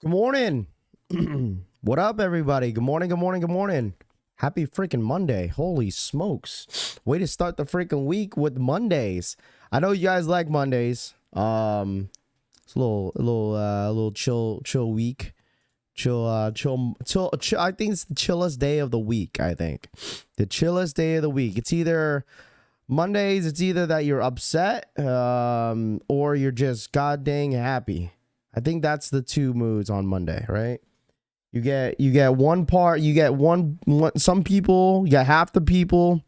Good morning. What up, everybody? Good morning, good morning, good morning. Happy freaking Monday. Holy smokes. Way to start the freaking week with Mondays. I know you guys like Mondays. It's a little chill week. Chill. I think it's the chillest day of the week, I think. The chillest day of the week. It's either Mondays, it's either that you're upset, or you're just god dang happy. I think that's the two moods on Monday, right? You get one part, you get some people, you got half the people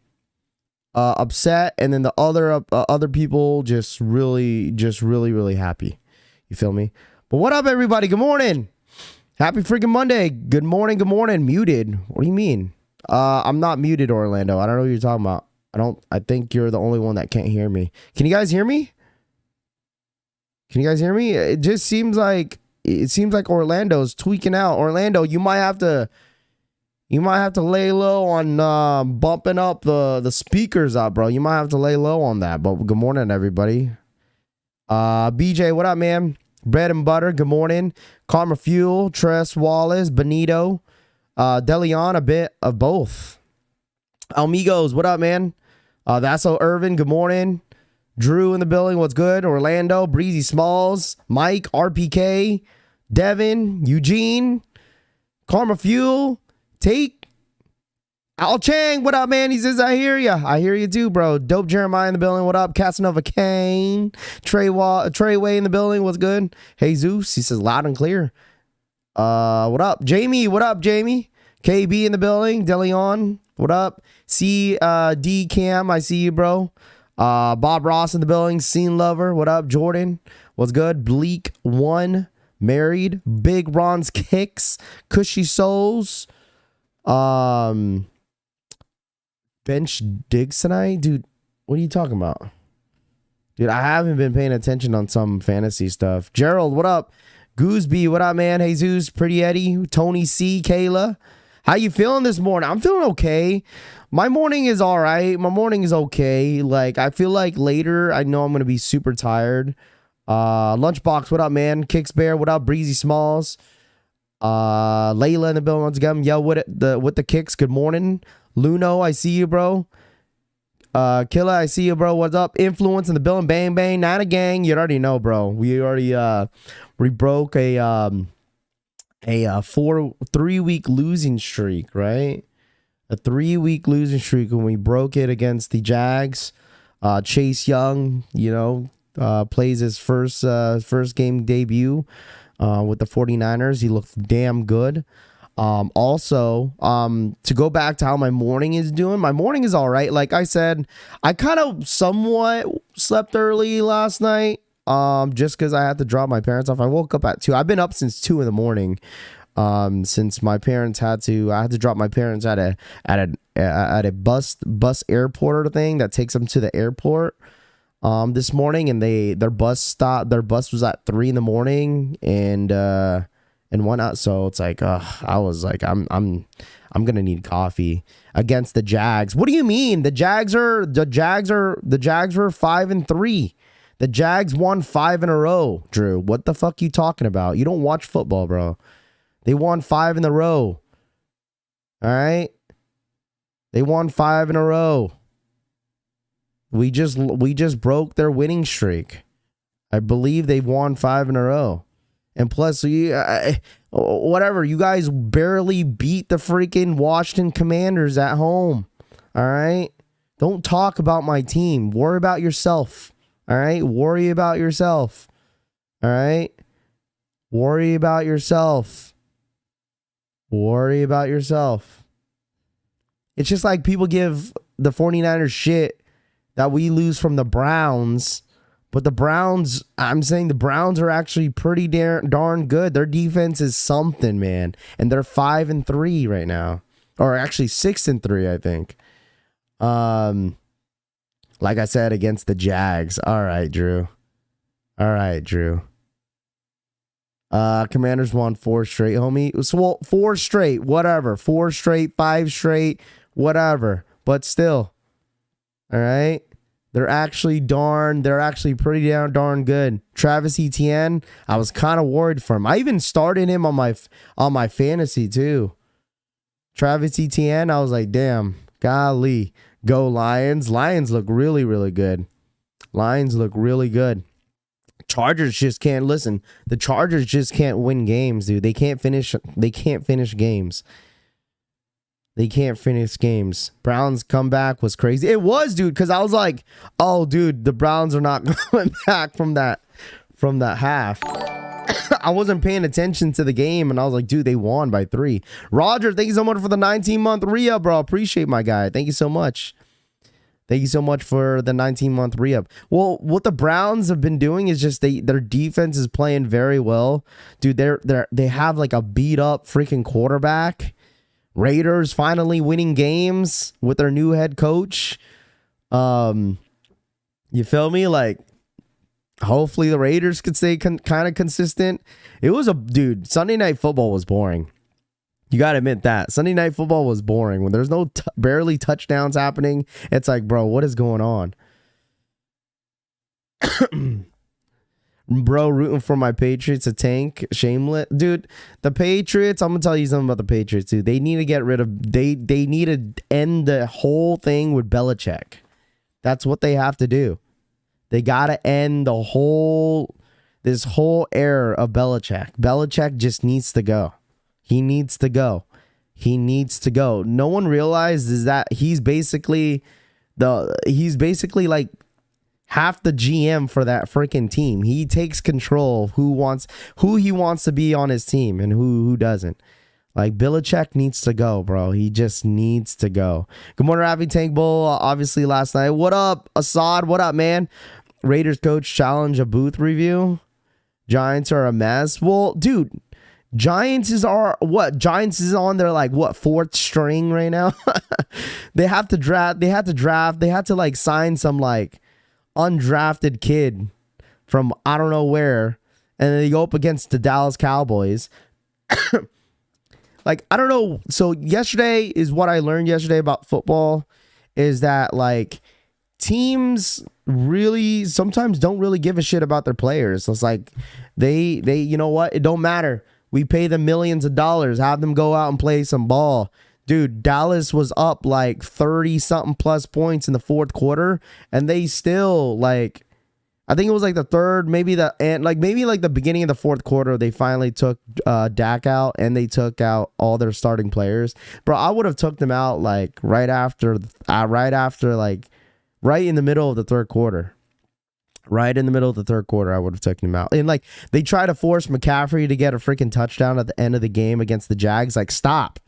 upset, and then the other people just really happy. You feel me? But what up, everybody? Good morning. Happy freaking Monday. Good morning, good morning. Muted. What do you mean? I'm not muted, Orlando. I don't know what you're talking about. I think you're the only one that can't hear me. Can you guys hear me? Can you guys hear me? It just seems like Orlando's tweaking out. Orlando, you might have to lay low on bumping up the speakers up, bro. You might have to lay low on that. But good morning, everybody. BJ, what up, man? Bread and butter, good morning. Karma Fuel, Tress Wallace, Benito, Deleon, a bit of both. Almigos, what up, man? That's Irvin, good morning. Drew in the building, what's good? Orlando, Breezy Smalls, Mike, RPK, Devin, Eugene, Karma Fuel, Tate, Al Chang, what up, man? He says, I hear you. I hear you too, bro. Dope Jeremiah in the building, what up? Casanova Kane, Treyway in the building, what's good? Hey Zeus, he says loud and clear. What up? Jamie, what up, Jamie? KB in the building, Deleon, what up? D Cam, I see you, bro. Bob Ross in the building, Scene Lover, what up? Jordan, what's good? Bleak One, Married, Big Ron's Kicks, Cushy Souls, Bench Digs tonight, dude. What are you talking about, dude? I haven't been paying attention on some fantasy stuff. Gerald, what up? Gooseby, what up, man? Jesus, Pretty Eddie, Tony C, Kayla, how you feeling this morning? I'm feeling okay. My morning is all right. My morning is okay. Like, I feel like later, I know I'm going to be super tired. Lunchbox, what up, man? Kicks Bear, what up? Breezy Smalls. Layla in the building once again. Yo, with the kicks, good morning. Luno, I see you, bro. Killa, I see you, bro. What's up? Influence in the building. Bang, bang. Not a gang. You already know, bro. We already, we broke a 3-week losing streak, right? A 3-week losing streak when we broke it against the Jags. Chase Young, plays his first game debut with the 49ers. He looked damn good. Also, to go back to how my morning is doing, my morning is all right. Like I said, I kind of somewhat slept early last night, just because I had to drop my parents off. I woke up at 2. I've been up since 2 in the morning. Since my parents I had to drop my parents at a bus airport thing that takes them to the airport this morning, and their bus was at 3 a.m. and went out. So it's like I was like I'm gonna need coffee against the Jags. What do you mean? The Jags were 5-3. The Jags won 5 in a row, Drew. What the fuck you talking about? You don't watch football, bro. They won 5 in a row. All right? They won 5 in a row. We just broke their winning streak. I believe they've won 5 in a row. And plus, whatever, you guys barely beat the freaking Washington Commanders at home. All right? Don't talk about my team. Worry about yourself. All right? Worry about yourself. All right? Worry about yourself. Worry about yourself. It's just like people give the 49ers shit that we lose from the Browns. But the Browns, I'm saying the Browns are actually pretty darn good. Their defense is something, man. And they're 5-3 right now. Or actually 6-3, I think. Like I said, against the Jags. All right, Drew. Commanders won 4 straight, homie. So, 4 straight, whatever. 4 straight, 5 straight, whatever. But still. All right. They're actually pretty darn good. Travis Etienne, I was kind of worried for him. I even started him on my fantasy too. Travis Etienne, I was like, damn, golly, go Lions. Lions look really, really good. Chargers just can't listen. The Chargers just can't win games, dude. They can't finish games. Browns comeback was crazy. It was, dude, because I was like, oh, dude, the Browns are not going back from that half. I wasn't paying attention to the game, and I was like, dude, they won by 3. Roger, thank you so much for the 19-month re-up, bro. Appreciate my guy. Thank you so much. Thank you so much for the 19-month re-up. Well, what the Browns have been doing is just their defense is playing very well. Dude, they have like a beat-up freaking quarterback. Raiders finally winning games with their new head coach. You feel me? Like, hopefully the Raiders could stay kind of consistent. Dude, Sunday Night Football was boring. You got to admit that. Sunday Night Football was boring. When there's no barely touchdowns happening, it's like, bro, what is going on? Bro, rooting for my Patriots to tank. Shameless. Dude, the Patriots, I'm going to tell you something about the Patriots, dude. They need to get rid of... They need to end the whole thing with Belichick. That's what they have to do. They got to end this whole era of Belichick. Belichick just needs to go. He needs to go. No one realizes that he's basically like half the GM for that freaking team. He takes control of who he wants to be on his team and who doesn't. Like, Belichick needs to go, bro. He just needs to go. Good morning, Ravi Tank Bull. Obviously, last night. What up, Assad? What up, man? Raiders coach challenge a booth review. Giants are a mess. Well, dude, Giants is on their like what 4th string right now. They had to like sign some like undrafted kid from I don't know where, and then they go up against the Dallas Cowboys. Like, I don't know. So yesterday is what I learned yesterday about football is that like teams really sometimes don't really give a shit about their players. It's like they you know what? It don't matter. We pay them millions of dollars, have them go out and play some ball. Dude, Dallas was up like 30-something plus points in the 4th quarter, and they still, like, I think it was like the 3rd, maybe the beginning of the 4th quarter, they finally took Dak out, and they took out all their starting players. Bro, I would have took them out like right in the middle of the 3rd quarter. Right in the middle of the 3rd quarter, I would have taken him out. And like, they try to force McCaffrey to get a freaking touchdown at the end of the game against the Jags. Like, stop.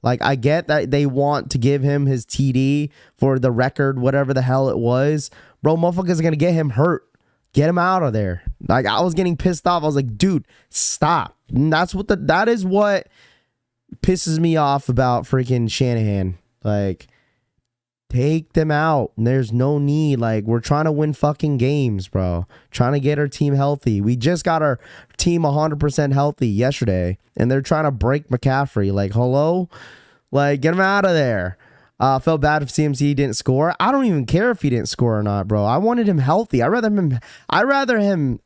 Like, I get that they want to give him his TD for the record, whatever the hell it was. Bro, motherfuckers are going to get him hurt. Get him out of there. Like, I was getting pissed off. I was like, dude, stop. And that is what pisses me off about freaking Shanahan. Like, take them out. There's no need. Like, we're trying to win fucking games, bro. Trying to get our team healthy. We just got our team 100% healthy yesterday, and they're trying to break McCaffrey. Like, hello? Like, get him out of there. Felt bad if CMC didn't score. I don't even care if he didn't score or not, bro. I wanted him healthy. I'd rather him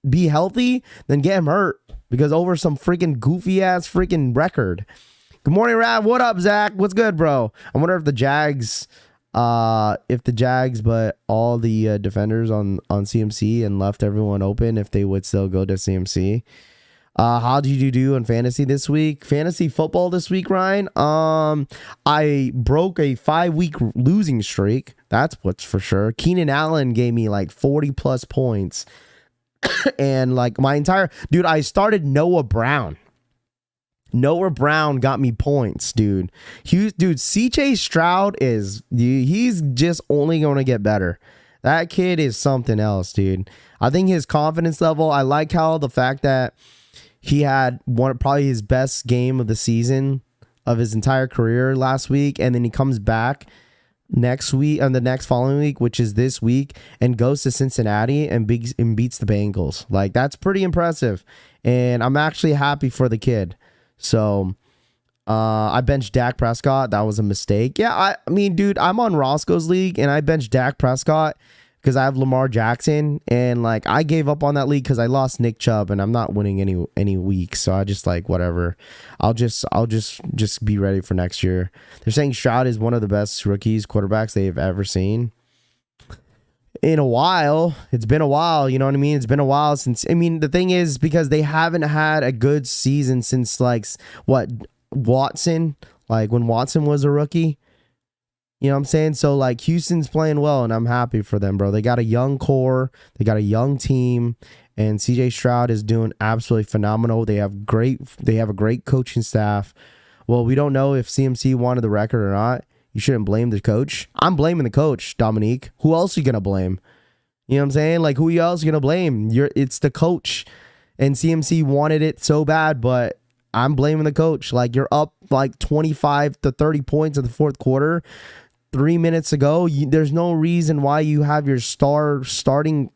be healthy than get him hurt because over some freaking goofy ass freaking record. Good morning, Rav. What up, Zach? What's good, bro? I wonder if the Jags, but all the defenders on CMC and left everyone open, if they would still go to CMC. How did you do in fantasy this week? Fantasy football this week, Ryan? I broke a 5-week losing streak. That's what's for sure. Keenan Allen gave me like 40 plus points. And like dude, I started Noah Brown. Noah Brown got me points, dude. CJ Stroud he's just only going to get better. That kid is something else, dude. I think his confidence level, I like how the fact that he had probably his best game of the season of his entire career last week, and then he comes back next week and the next following week, which is this week, and goes to Cincinnati and beats the Bengals. Like, that's pretty impressive, and I'm actually happy for the kid. So I benched Dak Prescott. That was a mistake. Yeah, I mean, dude, I'm on Roscoe's league, and I benched Dak Prescott because I have Lamar Jackson, and like I gave up on that league because I lost Nick Chubb, and I'm not winning any weeks. So I just like whatever. I'll just be ready for next year. They're saying Stroud is one of the best quarterbacks they've ever seen. In a while, it's been a while. You know what I mean? It's been a while since. I mean, the thing is because they haven't had a good season since like Watson, like when Watson was a rookie. You know what I'm saying? So, like, Houston's playing well, and I'm happy for them, bro. They got a young core. They got a young team, and CJ Stroud is doing absolutely phenomenal. They have a great coaching staff. Well, we don't know if CMC wanted the record or not. You shouldn't blame the coach. I'm blaming the coach, Dominique. Who else are you going to blame? You know what I'm saying? Like, who else are you going to blame? It's the coach. And CMC wanted it so bad, but I'm blaming the coach. Like, you're up like 25 to 30 points in the fourth quarter. 3 minutes ago, there's no reason why you have your starting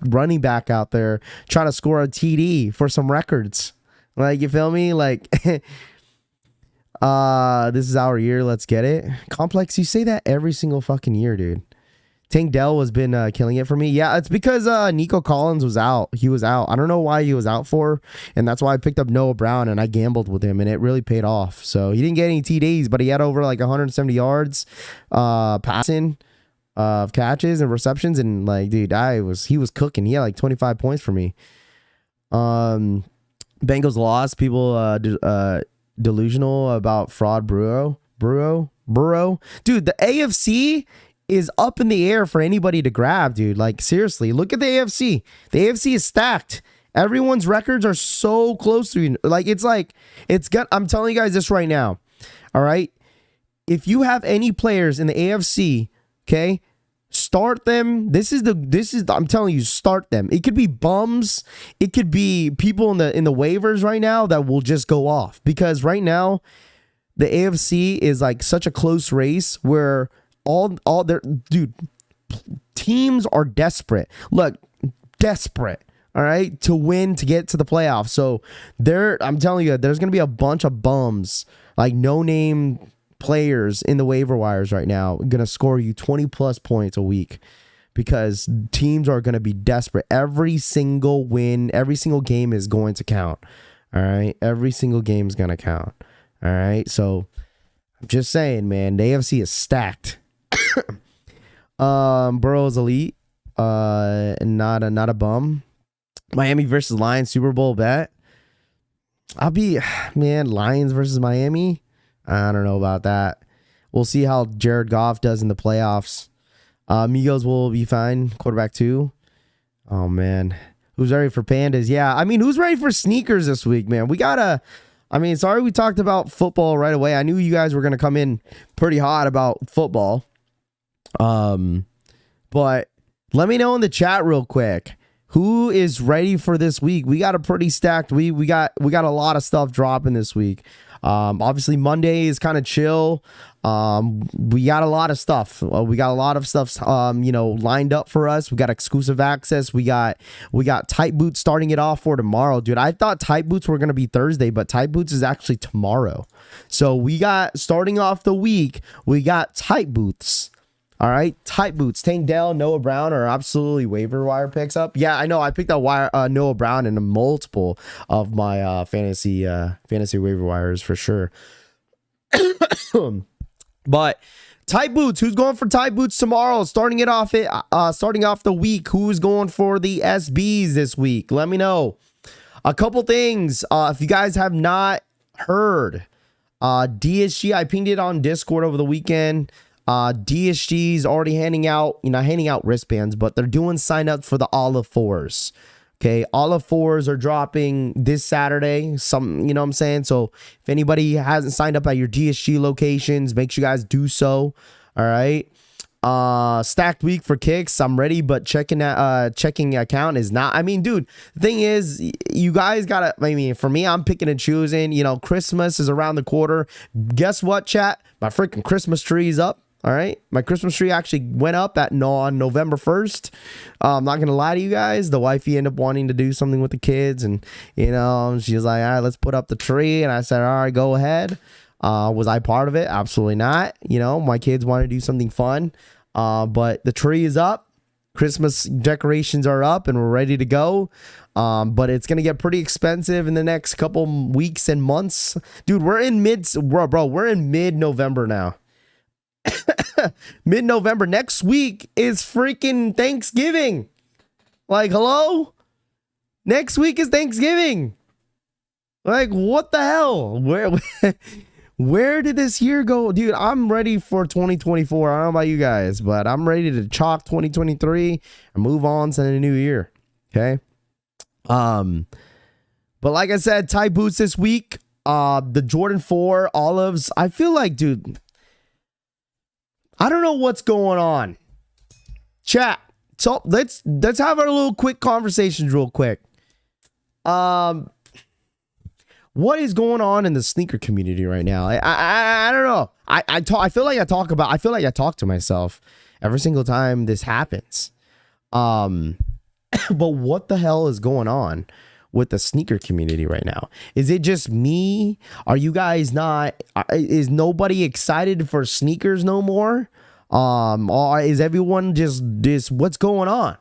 running back out there trying to score a TD for some records. Like, you feel me? Like, this is our year. Let's get it. Complex, you say that every single fucking year, dude. Tank Dell has been killing it for me. Yeah, it's because Nico Collins was out. He was out. I don't know why he was out for, and that's why I picked up Noah Brown, and I gambled with him, and it really paid off. So he didn't get any TDs, but he had over like 170 yards passing of catches and receptions, and like, dude, he was cooking. He had like 25 points for me. Bengals lost. People delusional about fraud Burrow. Dude, the AFC is up in the air for anybody to grab, dude. Like, seriously, look at the AFC. The AFC is stacked. Everyone's records are so close to you. Like, I'm telling you guys this right now. All right. If you have any players in the AFC, okay, start them. I'm telling you, start them. It could be bums. It could be people in the waivers right now that will just go off, because right now the AFC is like such a close race where all their teams are desperate. Look, desperate. All right, to win, to get to the playoffs. So I'm telling you, there's gonna be a bunch of bums, like no name players in the waiver wires right now, gonna score you 20 plus points a week, because teams are gonna be desperate. Every single win, every single game is going to count. All right, every single game is gonna count. All right, so I'm just saying, man, the AFC is stacked. Burrow's elite, not a bum. Miami versus Lions Super Bowl bet. Lions versus Miami. I don't know about that. We'll see how Jared Goff does in the playoffs. Migos will be fine. Quarterback 2. Oh man, who's ready for pandas? Yeah, I mean, who's ready for sneakers this week, man? Sorry we talked about football right away. I knew you guys were gonna come in pretty hot about football. But let me know in the chat real quick. Who is ready for this week? We got a pretty stacked week. We got a lot of stuff dropping this week. Obviously Monday is kind of chill. We got a lot of stuff. We got a lot of stuff, lined up for us. We got exclusive access. We got tight boots starting it off for tomorrow, dude. I thought tight boots were going to be Thursday, but tight boots is actually tomorrow. So we got, starting off the week, we got tight boots. All right, tight boots. Tank Dell, Noah Brown are absolutely waiver wire picks up. Yeah, I know. I picked up Noah Brown in a multiple of my fantasy waiver wires for sure. But tight boots. Who's going for tight boots tomorrow? Starting off the week. Who's going for the SBs this week? Let me know. A couple things. If you guys have not heard, DSG. I pinged it on Discord over the weekend. DSG is already handing out wristbands, but they're doing sign up for the Olive 4s. Okay, Olive 4s are dropping this Saturday. You know what I'm saying? So if anybody hasn't signed up at your DSG locations, make sure you guys do so. All right. Stacked week for kicks. I'm ready, but checking account is not. I mean, dude, the thing is, you guys gotta. I mean, for me, I'm picking and choosing. Christmas is around the corner. Guess what, chat? My freaking Christmas tree is up. All right. My Christmas tree actually went up on November 1st. I'm not going to lie to you guys. The wifey ended up wanting to do something with the kids. And, she was like, all right, let's put up the tree. And I said, all right, go ahead. Was I part of it? Absolutely not. My kids want to do something fun. But the tree is up. Christmas decorations are up and we're ready to go. But it's going to get pretty expensive in the next couple weeks and months. Dude, we're in mid-November now. Mid-November. Next week is freaking Thanksgiving. Like, hello? Next week is Thanksgiving. Like, what the hell? Where did this year go? Dude, I'm ready for 2024. I don't know about you guys, but I'm ready to chalk 2023 and move on to the new year. Okay? But like I said, tight boots this week. The Jordan 4 Olives. I feel like, dude, I don't know what's going on. Chat. So let's have our little quick conversations real quick. What is going on in the sneaker community right now? I don't know. I feel like I talk to myself every single time this happens. But what the hell is going on with the sneaker community right now? Is it just me? Are you guys not? Is nobody excited for sneakers no more? Or is everyone just what's going on?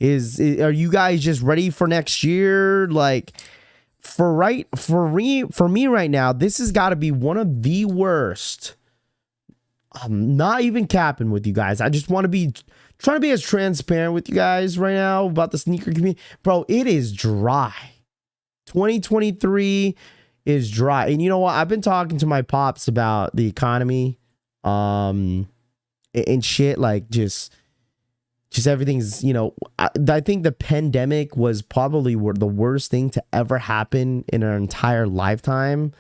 Are you guys just ready for next year? Like, for me right now, this has got to be one of the worst. I'm not even capping with you guys. I just want to be trying to be as transparent with you guys right now about the sneaker community. Bro, it is dry. 2023 is dry. And you know what? I've been talking to my pops about the economy and shit, like just everything's, I think the pandemic was probably the worst thing to ever happen in our entire lifetime.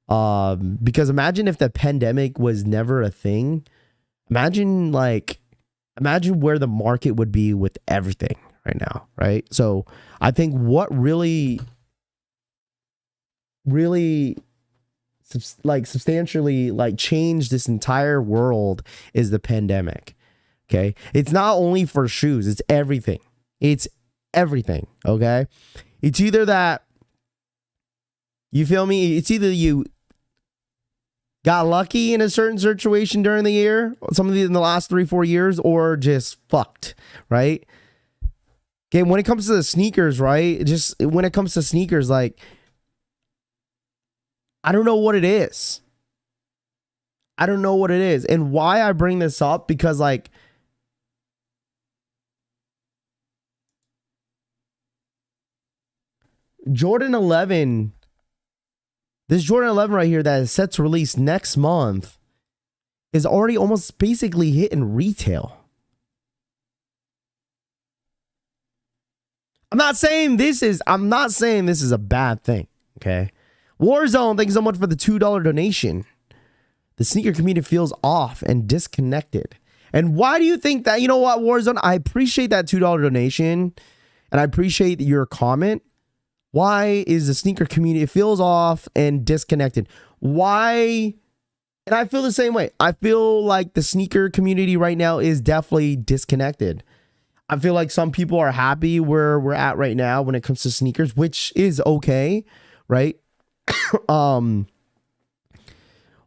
Because imagine if the pandemic was never a thing. Imagine where the market would be with everything right now, right? So I think what really substantially changed this entire world is the pandemic. Okay, it's not only for shoes, it's everything. It's everything. Okay, it's either that, you feel me? It's either you got lucky in a certain situation during the year, in the last 3-4 years, or just fucked, right? Okay, when it comes to the sneakers, right? When it comes to sneakers, like, I don't know what it is. I don't know what it is. And why I bring this up, because like, Jordan 11, this Jordan 11 right here that is set to release next month is already almost basically hitting retail. I'm not saying this is a bad thing, okay? Warzone, thank you so much for the $2 donation. The sneaker community feels off and disconnected. And why do you think that? You know what, Warzone? I appreciate that $2 donation. and I appreciate your comment. Why is the sneaker community, it feels off and disconnected? Why? And I feel the same way. I feel like the sneaker community right now is definitely disconnected. I feel like some people are happy where we're at right now when it comes to sneakers, which is okay, right?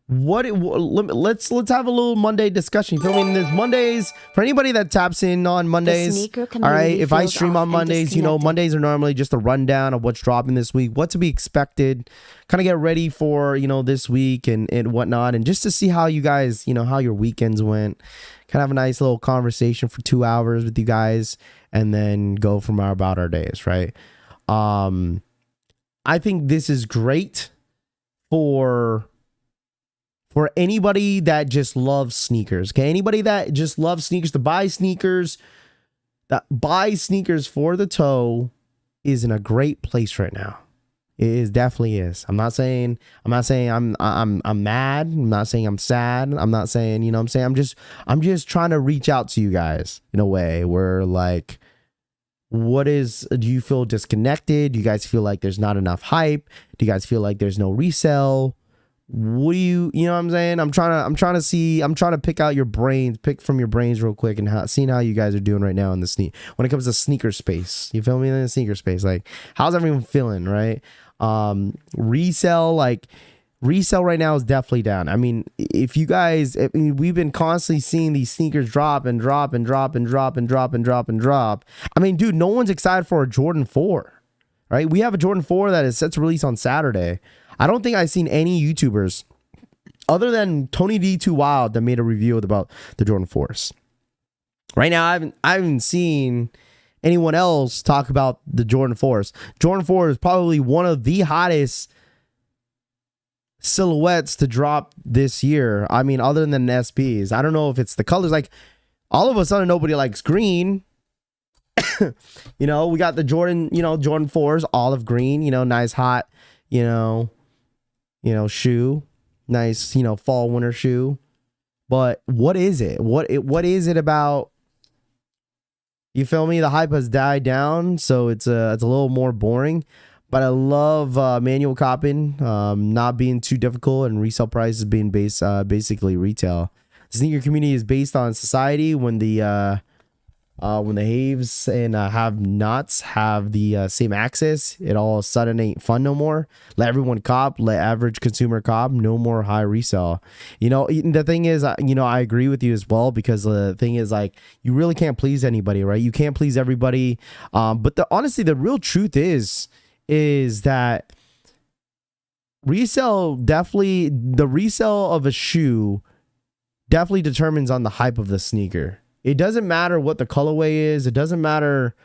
Let's have a little Monday discussion. You feel me? There's Mondays for anybody that taps in on Mondays. All right, if I stream on Mondays, you know, Mondays are normally just a rundown of what's dropping this week, what to be expected, kind of get ready for, you know, this week and whatnot, and just to see how you guys, you know, how your weekends went. Kind of have a nice little conversation for 2 hours with you guys, and then go from about our days, right? I think this is great for anybody that just loves sneakers. Okay, anybody that just loves sneakers, to buy sneakers, that buy sneakers for the toe is in a great place right now. It is, definitely is. I'm not saying I'm mad. I'm not saying I'm sad. I'm not saying, you know what I'm saying? I'm just trying to reach out to you guys in a way where, like, do you feel disconnected? Do you guys feel like there's not enough hype? Do you guys feel like there's no resale? What do you know what I'm saying? I'm trying to pick out your brains, pick from your brains real quick, and seeing how you guys are doing right now in the when it comes to sneaker space. You feel me? In the sneaker space, like, how's everyone feeling, right? Resale right now is definitely down. I mean, if you guys, we've been constantly seeing these sneakers drop and drop and drop and drop and drop and drop and drop. I mean, dude, no one's excited for a Jordan 4, right? We have a Jordan 4 that is set to release on Saturday. I don't think I've seen any YouTubers other than Tony D2 Wild that made a review about the Jordan 4s. Right now, I haven't seen anyone else talk about the Jordan 4s. Jordan 4 is probably one of the hottest silhouettes to drop this year. I mean, other than SBs. I don't know if it's the colors. Like, all of a sudden, nobody likes green. You know, we got the Jordan 4s, olive green, you know, nice, hot, you know, shoe, nice, you know, fall winter shoe. But what is it? What is it about? You feel me? The hype has died down, so it's a little more boring. But I love manual copying, not being too difficult, and resale prices being basically retail. The sneaker community is based on society. When the haves and have-nots have the same access, it all of a sudden ain't fun no more. Let everyone cop, let average consumer cop, no more high resale. You know, the thing is, you know, I agree with you as well, because the thing is, like, you really can't please anybody, right? You can't please everybody. But honestly, the real truth is that the resale of a shoe definitely determines on the hype of the sneaker. It doesn't matter what the colorway is. It doesn't matter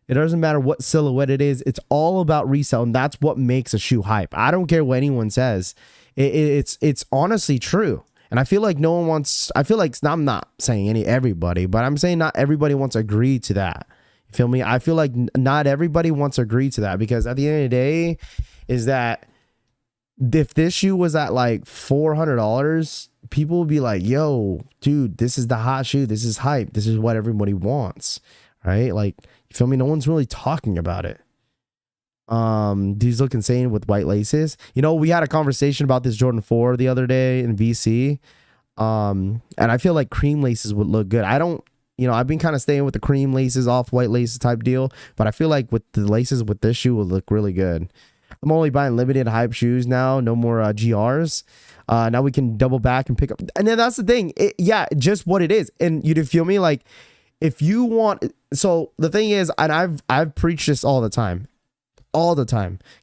what silhouette it is. It's all about resale, and that's what makes a shoe hype. I don't care what anyone says. It's honestly true. And I feel like no one wants. I feel like I'm not saying everybody, but I'm saying not everybody wants to agree to that. You feel me? I feel like not everybody wants to agree to that, because at the end of the day, is that if this shoe was at like $400, people would be like, yo, dude, this is the hot shoe. This is hype. This is what everybody wants, right? Like, you feel me? No one's really talking about it. These look insane with white laces. You know, we had a conversation about this Jordan 4 the other day in VC. And I feel like cream laces would look good. I've been kind of staying with the cream laces, off white laces type deal, but I feel like with the laces with this shoe would look really good. I'm only buying limited hype shoes now. No more GRs. Now we can double back and pick up. And then that's the thing. Just what it is. And you feel me? Like, if you want, so the thing is, and I've preached this all the time.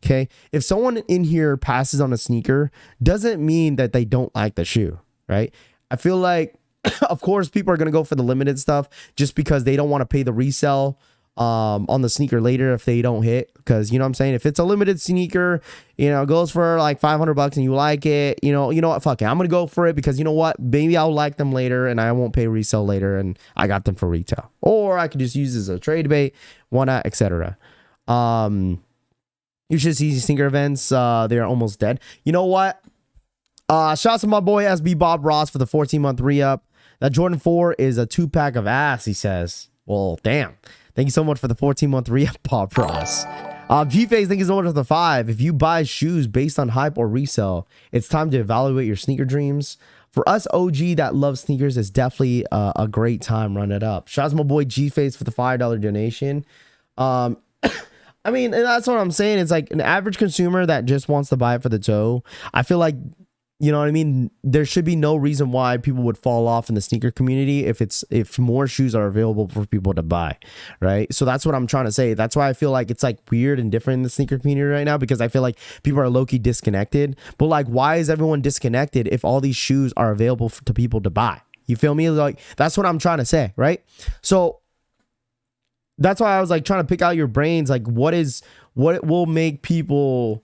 Okay. If someone in here passes on a sneaker, doesn't mean that they don't like the shoe, right? I feel like, of course, people are going to go for the limited stuff just because they don't want to pay the resale on the sneaker later if they don't hit, because you know what I'm saying, if it's a limited sneaker, you know, it goes for like $500 and you like it, you know what, fuck it, I'm gonna go for it, because you know what, maybe I'll like them later and I won't pay resale later, and I got them for retail, or I could just use this as a trade bait, why not, etc. You should see these sneaker events. They're almost dead. You know what, shouts to my boy SB Bob Ross for the 14-month re-up. That Jordan 4 is a 2-pack of ass, he says. Well, damn. Thank you so much for the 14-month re-up promise. G-Face, thank you so much for the 5. If you buy shoes based on hype or resell, it's time to evaluate your sneaker dreams. For us OG that love sneakers, it's definitely a great time. Run it up. Shout out to my boy G-Face for the $5 donation. I mean, that's what I'm saying. It's like an average consumer that just wants to buy it for the toe. I feel like, you know what I mean? There should be no reason why people would fall off in the sneaker community if more shoes are available for people to buy, right? So that's what I'm trying to say. That's why I feel like it's like weird and different in the sneaker community right now, because I feel like people are low-key disconnected. But like, why is everyone disconnected if all these shoes are available to people to buy? You feel me? Like, that's what I'm trying to say, right? So that's why I was like trying to pick out your brains. Like, what will make people,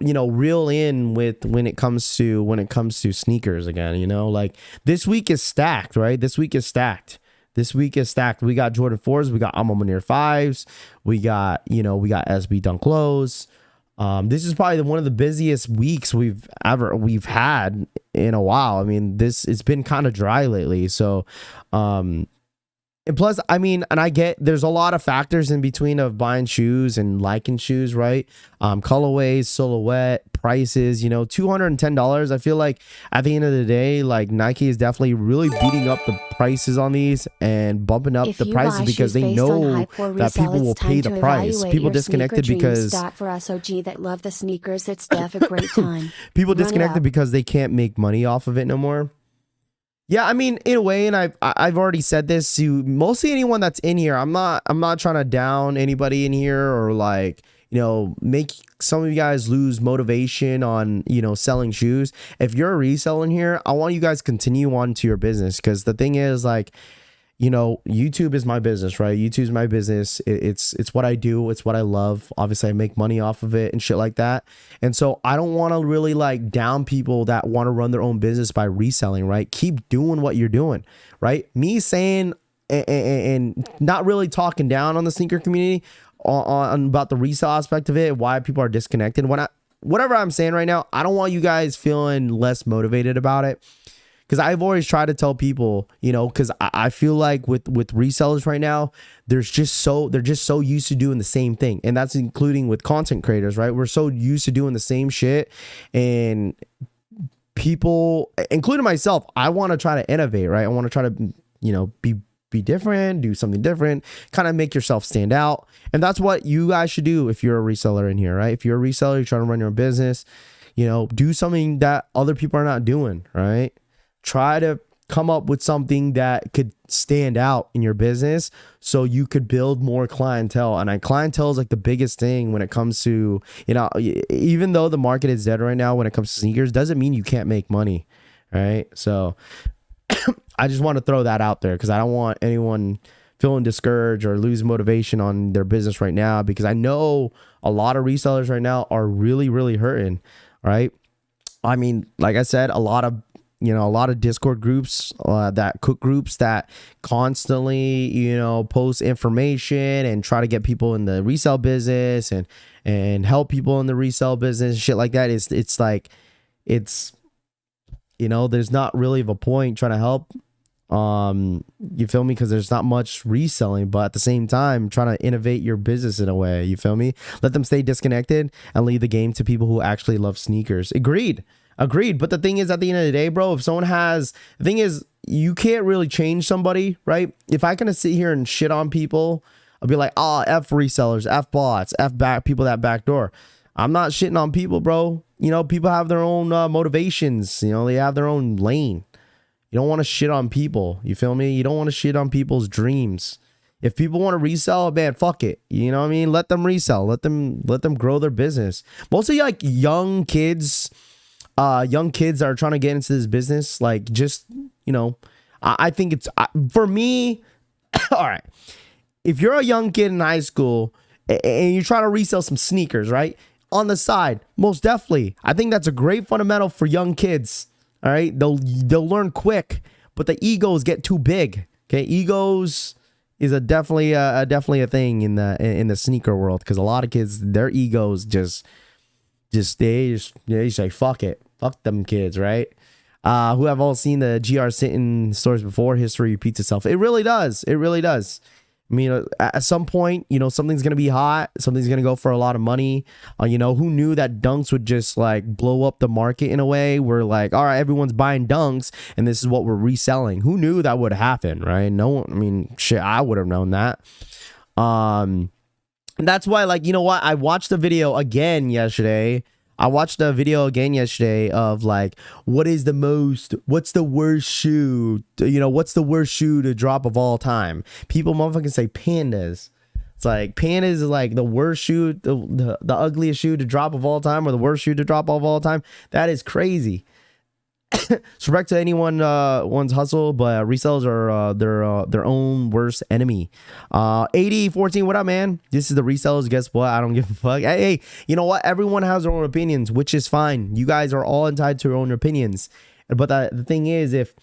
you know, reel in with when it comes to sneakers again, you know? Like, this week is stacked, right? This week is stacked. We got Jordan 4s, we got MANIERE 5s, we got SB Dunk Lows. This is probably one of the busiest weeks we've had in a while. I mean, it's been kind of dry lately. So, and plus, I mean, and I get there's a lot of factors in between of buying shoes and liking shoes, right? Colorways, silhouette, prices, you know, $210. I feel like at the end of the day, like Nike is definitely really beating up the prices on these and bumping up the prices because they know that people will pay the price. People disconnected because for us OG that love the sneakers, it's def a great time. People disconnected because they can't make money off of it no more. Yeah, I mean, in a way, and I've already said this to mostly anyone that's in here. I'm not trying to down anybody in here or like, you know, make some of you guys lose motivation on, you know, selling shoes. If you're a reseller in here, I want you guys to continue on to your business, because the thing is, like, you know, YouTube is my business, right? YouTube's my business. It's what I do. It's what I love. Obviously, I make money off of it and shit like that. And so I don't want to really like down people that want to run their own business by reselling, right? Keep doing what you're doing, right? Me saying and not really talking down on the sneaker community on about the resale aspect of it, why people are disconnected. Whatever I'm saying right now, I don't want you guys feeling less motivated about it. Because I've always tried to tell people, you know, because I feel like with resellers right now, they're just so used to doing the same thing. And that's including with content creators, right? We're so used to doing the same shit. And people, including myself, I want to try to innovate, right? I want to try to, you know, be different, do something different, kind of make yourself stand out. And that's what you guys should do if you're a reseller in here, right? If you're a reseller, you're trying to run your own business, you know, do something that other people are not doing, right? Try to come up with something that could stand out in your business so you could build more clientele. And clientele is like the biggest thing when it comes to, you know, even though the market is dead right now when it comes to sneakers, doesn't mean you can't make money, right? So I just want to throw that out there because I don't want anyone feeling discouraged or losing motivation on their business right now, because I know a lot of resellers right now are really, really hurting, right? I mean, like I said, a lot of Discord groups, that cook groups that constantly, you know, post information and try to get people in the resale business and help people in the resale business, shit like that. It's like, you know, there's not really of a point trying to help. You feel me? Because there's not much reselling, but at the same time, trying to innovate your business in a way. You feel me? Let them stay disconnected and leave the game to people who actually love sneakers. Agreed. But the thing is, at the end of the day, bro, if someone the thing is, you can't really change somebody, right? If I can sit here and shit on people, I'll be like, F resellers, F bots, people that backdoor. I'm not shitting on people, bro. You know, people have their own motivations. You know, they have their own lane. You don't want to shit on people. You feel me? You don't want to shit on people's dreams. If people want to resell, man, fuck it. You know what I mean? Let them resell. Let them grow their business. Mostly like young kids that are trying to get into this business, like, just, you know, I think it's, for me, all right, if you're a young kid in high school and you're trying to resell some sneakers, right, on the side, most definitely, I think that's a great fundamental for young kids. All right, they'll learn quick, but the egos get too big. Okay, egos is definitely a thing in the sneaker world, because a lot of kids, their egos just say fuck it, fuck them kids, right? Who have all seen the GR sit in stores before. History repeats itself. It really does. I mean, at some point, you know, something's gonna be hot, something's gonna go for a lot of money. You know, who knew that dunks would just like blow up the market in a way where like, all right, everyone's buying dunks and this is what we're reselling. Who knew that would happen, right? No one, I mean, shit, I would have known that. And that's why, like, you know what? I watched the video again yesterday. Of like, what's the worst shoe, you know, what's the worst shoe to drop of all time? People motherfucking say pandas. It's like pandas is like the worst shoe, the ugliest shoe to drop of all time, or the worst shoe to drop of all time. That is crazy. Respect to anyone one's hustle, but resellers are their own worst enemy. 8014, what up, man? This is the resellers. Guess what? I don't give a fuck. Hey, you know what? Everyone has their own opinions, which is fine. You guys are all entitled to your own opinions. But the thing is, if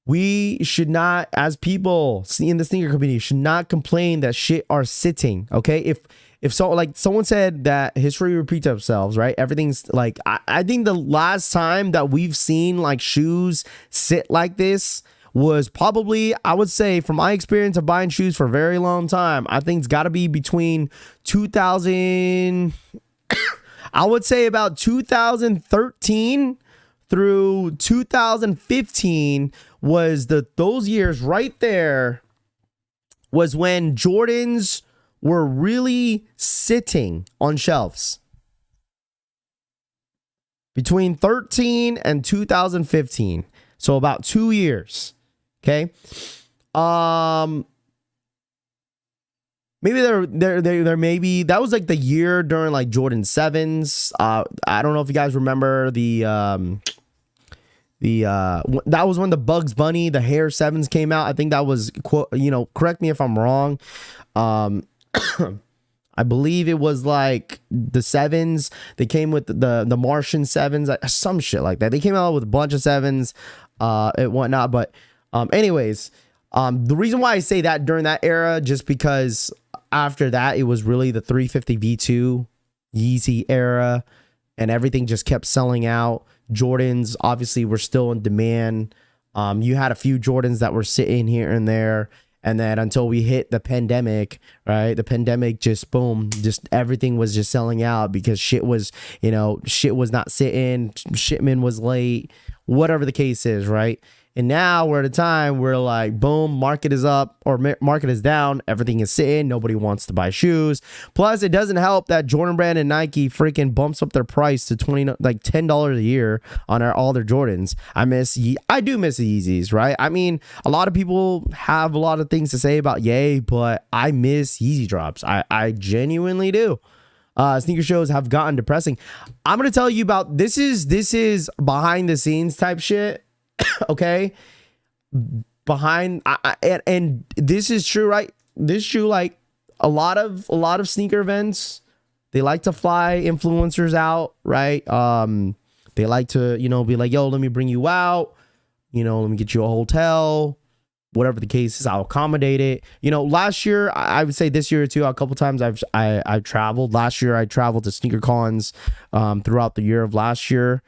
we should not, as people in the sneaker community, should not complain that shit are sitting. Okay, if so, like someone said that history repeats itself, right? Everything's like, I think the last time that we've seen like shoes sit like this was probably, I would say, from my experience of buying shoes for a very long time, I think it's got to be between 2000, I would say about 2013 through 2015 was those years right there was when Jordans were really sitting on shelves. Between 13 and 2015. So about 2 years. Okay. Maybe there may be, that was like the year during like Jordan 7s. I don't know if you guys remember that was when the Bugs Bunny, the Hair 7s came out. I think that was, you know, correct me if I'm wrong. I believe it was like the 7s. They came with the Martian 7s, some shit like that. They came out with a bunch of 7s and whatnot. But anyways, the reason why I say that during that era, just because after that, it was really the 350 V2 Yeezy era, and everything just kept selling out. Jordans obviously were still in demand. You had a few Jordans that were sitting here and there. And then until we hit the pandemic, right? The pandemic just boom, just everything was just selling out because shit was not sitting, shipment was late, whatever the case is, right? And now we're at a time where like, boom, market is up or market is down. Everything is sitting. Nobody wants to buy shoes. Plus, it doesn't help that Jordan Brand and Nike freaking bumps up their price to $10 a year on all their Jordans. I do miss the Yeezys, right? I mean, a lot of people have a lot of things to say about Ye, but I miss Yeezy drops. I genuinely do. Sneaker shows have gotten depressing. I'm gonna tell you about this is behind the scenes type shit. Okay, and this is true, right? This is true. Like a lot of sneaker events, they like to fly influencers out, right? They like to, you know, be like, yo, let me bring you out, you know, let me get you a hotel, whatever the case is, I'll accommodate it. You know, last year, I would say this year too, a couple times I've traveled. Last year I traveled to sneaker cons throughout the year of last year.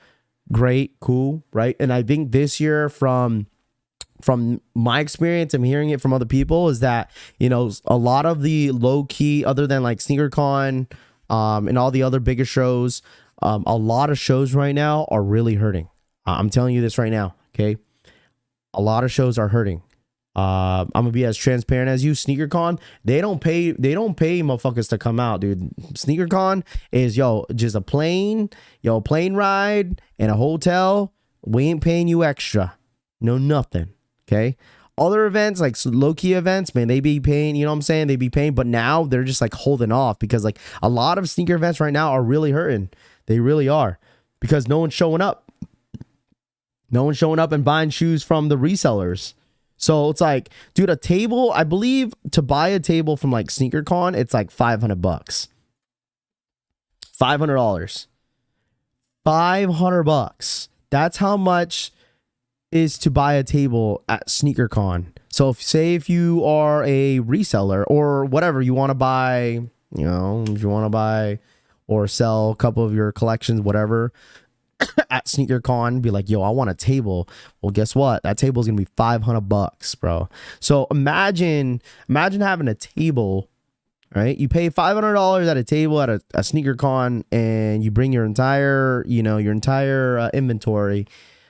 Great, cool, right? And I think this year, from my experience and hearing it from other people, is that, you know, a lot of the low key, other than like SneakerCon and all the other bigger shows, a lot of shows right now are really hurting. I'm telling you this right now, okay? A lot of shows are hurting. I'm gonna be as transparent as you. SneakerCon, they don't pay motherfuckers to come out, dude. SneakerCon is just a plane ride and a hotel. We ain't paying you extra, no nothing. Okay. Other events, like low-key events, man, they be paying, you know what I'm saying? They be paying, but now they're just like holding off because like a lot of sneaker events right now are really hurting. They really are, because no one's showing up. No one's showing up and buying shoes from the resellers. So it's like, dude, a table, I believe to buy a table from like SneakerCon, it's like $500. $500. $500. That's how much is to buy a table at SneakerCon. So if you are a reseller or whatever, you want to buy, you know, if you want to buy or sell a couple of your collections, whatever, at SneakerCon, be like, yo, I want a table. Well, guess what? That table is gonna be $500, bro. So imagine having a table, right? You pay $500 at a table at a SneakerCon, and you bring your entire, inventory.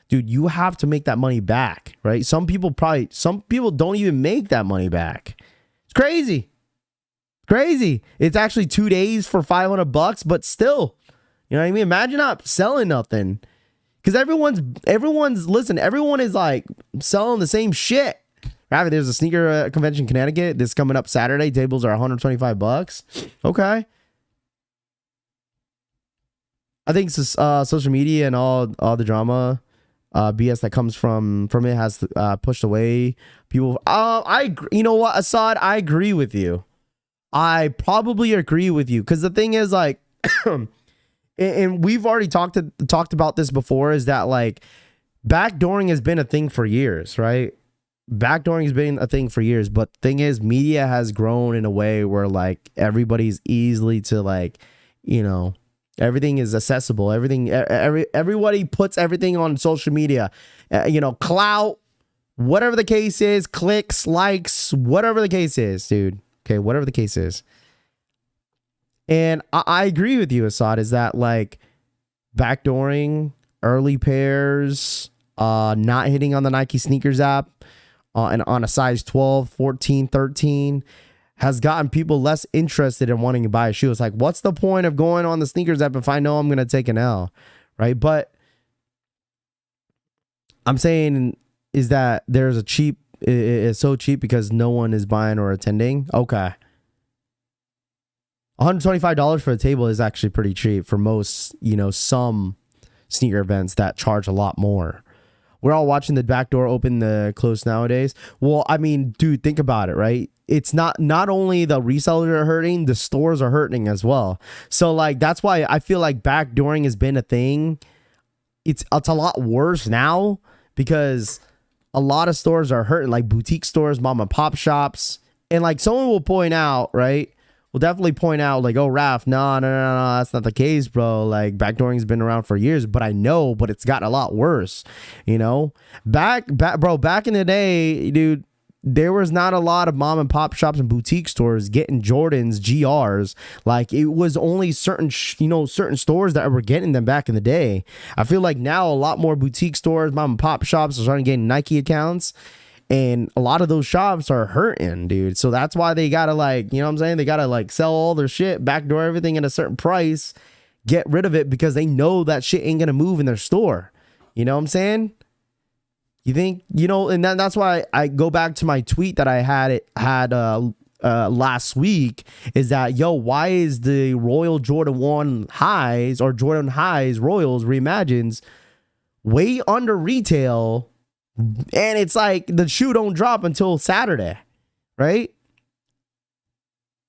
Dude, you have to make that money back, right? Some people don't even make that money back. It's crazy. It's actually 2 days for $500, but still, you know what I mean? Imagine not selling nothing, because everyone is like selling the same shit. Right? There's a sneaker convention in Connecticut. This coming up Saturday. Tables are $125. Okay. I think social media and all the drama, BS that comes from it has pushed away people. You know what, Assad? I agree with you. I probably agree with you, because the thing is, like, and we've already talked about this before, is that like backdooring has been a thing for years, right? Backdooring has been a thing for years, but the thing is, media has grown in a way where like everybody's easily to, like, everything is accessible. Everybody puts everything on social media, clout, whatever the case is, clicks, likes, whatever the case is, dude. Okay, whatever the case is. And I agree with you, Assad, is that like backdooring, early pairs, not hitting on the Nike sneakers app, and on a size 12, 14, 13 has gotten people less interested in wanting to buy a shoe. It's like, what's the point of going on the sneakers app if I know I'm going to take an L, right? But I'm saying is that there's it's so cheap because no one is buying or attending. Okay. $125 for a table is actually pretty cheap for most, some sneaker events that charge a lot more. We're all watching the back door open the close nowadays. Well, I mean, dude, think about it, right? It's not only the resellers are hurting, the stores are hurting as well. So like, that's why I feel like backdooring has been a thing. It's a lot worse now because a lot of stores are hurting, like boutique stores, mom and pop shops. And like someone will point out, right? Will definitely point out like, oh, Raph, no, that's not the case, bro. Like backdooring's been around for years, but it's gotten a lot worse, back in the day, dude, there was not a lot of mom and pop shops and boutique stores getting Jordans, GRs. Like it was only certain stores that were getting them back in the day. I feel like now a lot more boutique stores, mom and pop shops are starting getting Nike accounts. And a lot of those shops are hurting, dude. So that's why they gotta they gotta sell all their shit, backdoor everything at a certain price, get rid of it because they know that shit ain't gonna move in their store. You know what I'm saying? You think, and that's why I go back to my tweet that I had last week, is that, why is the Royal Jordan 1 highs or Jordan highs Royals reimagines way under retail? And it's like the shoe don't drop until Saturday, right?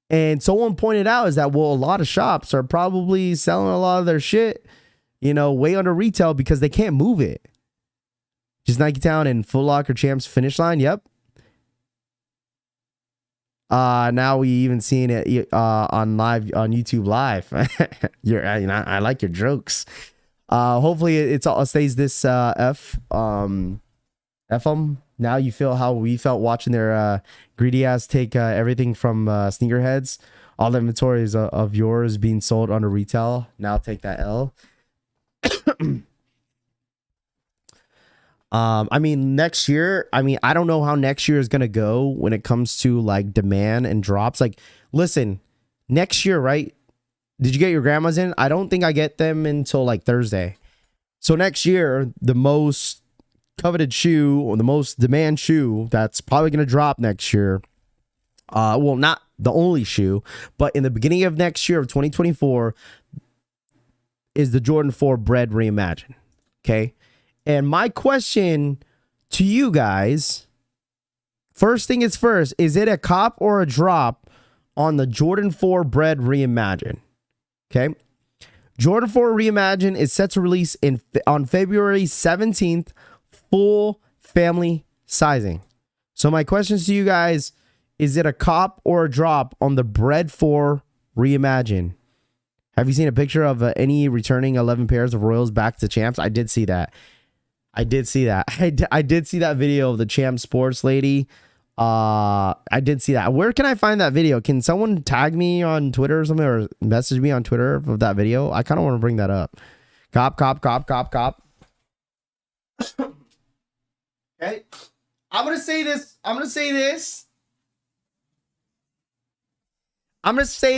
And someone pointed out is that, a lot of shops are probably selling a lot of their shit, way under retail because they can't move it. Just Nike Town and Foot Locker Champs Finish Line. Yep. Now we even seeing it on YouTube Live. I like your jokes. Hopefully it stays this FM. Now you feel how we felt watching their greedy ass take everything from sneakerheads. All the inventory is of yours being sold under retail. Now take that L. Next year, I don't know how next year is going to go when it comes to like demand and drops. Like, listen, next year, right? Did you get your grandmas in? I don't think I get them until like Thursday. So next year, the most coveted shoe or the most demand shoe that's probably going to drop next year. Not the only shoe, but in the beginning of next year of 2024 is the Jordan 4 Bread Reimagined. Okay. And my question to you guys, first thing is first, is it a cop or a drop on the Jordan 4 Bread Reimagined? Okay. Jordan 4 Reimagined is set to release on February 17th, full family sizing. So my questions to you guys, is it a cop or a drop on the Bread 4 Reimagined? Have you seen a picture of any returning 11 pairs of Royals back to champs? I did see that. I did see that. I did see that video of the champ sports lady. I did see that. Where can I find that video? Can someone tag me on Twitter or something, or message me on Twitter of that video? I kind of want to bring that up. Cop. Okay. I'm going to say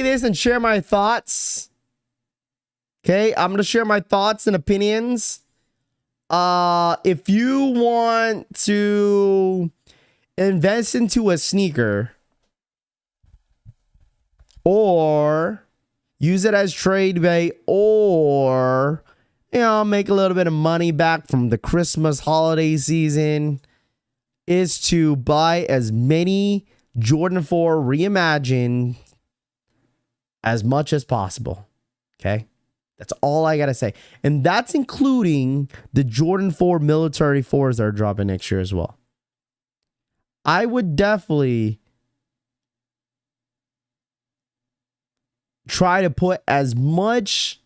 this and share my thoughts. Okay, I'm going to share my thoughts and opinions. If you want to invest into a sneaker or use it as trade bait, or, you know, make a little bit of money back from the Christmas holiday season, is to buy as many Jordan 4 reimagined as much as possible. Okay? That's all I got to say. And that's including the Jordan 4 military 4s that are dropping next year as well. I would definitely try to put as much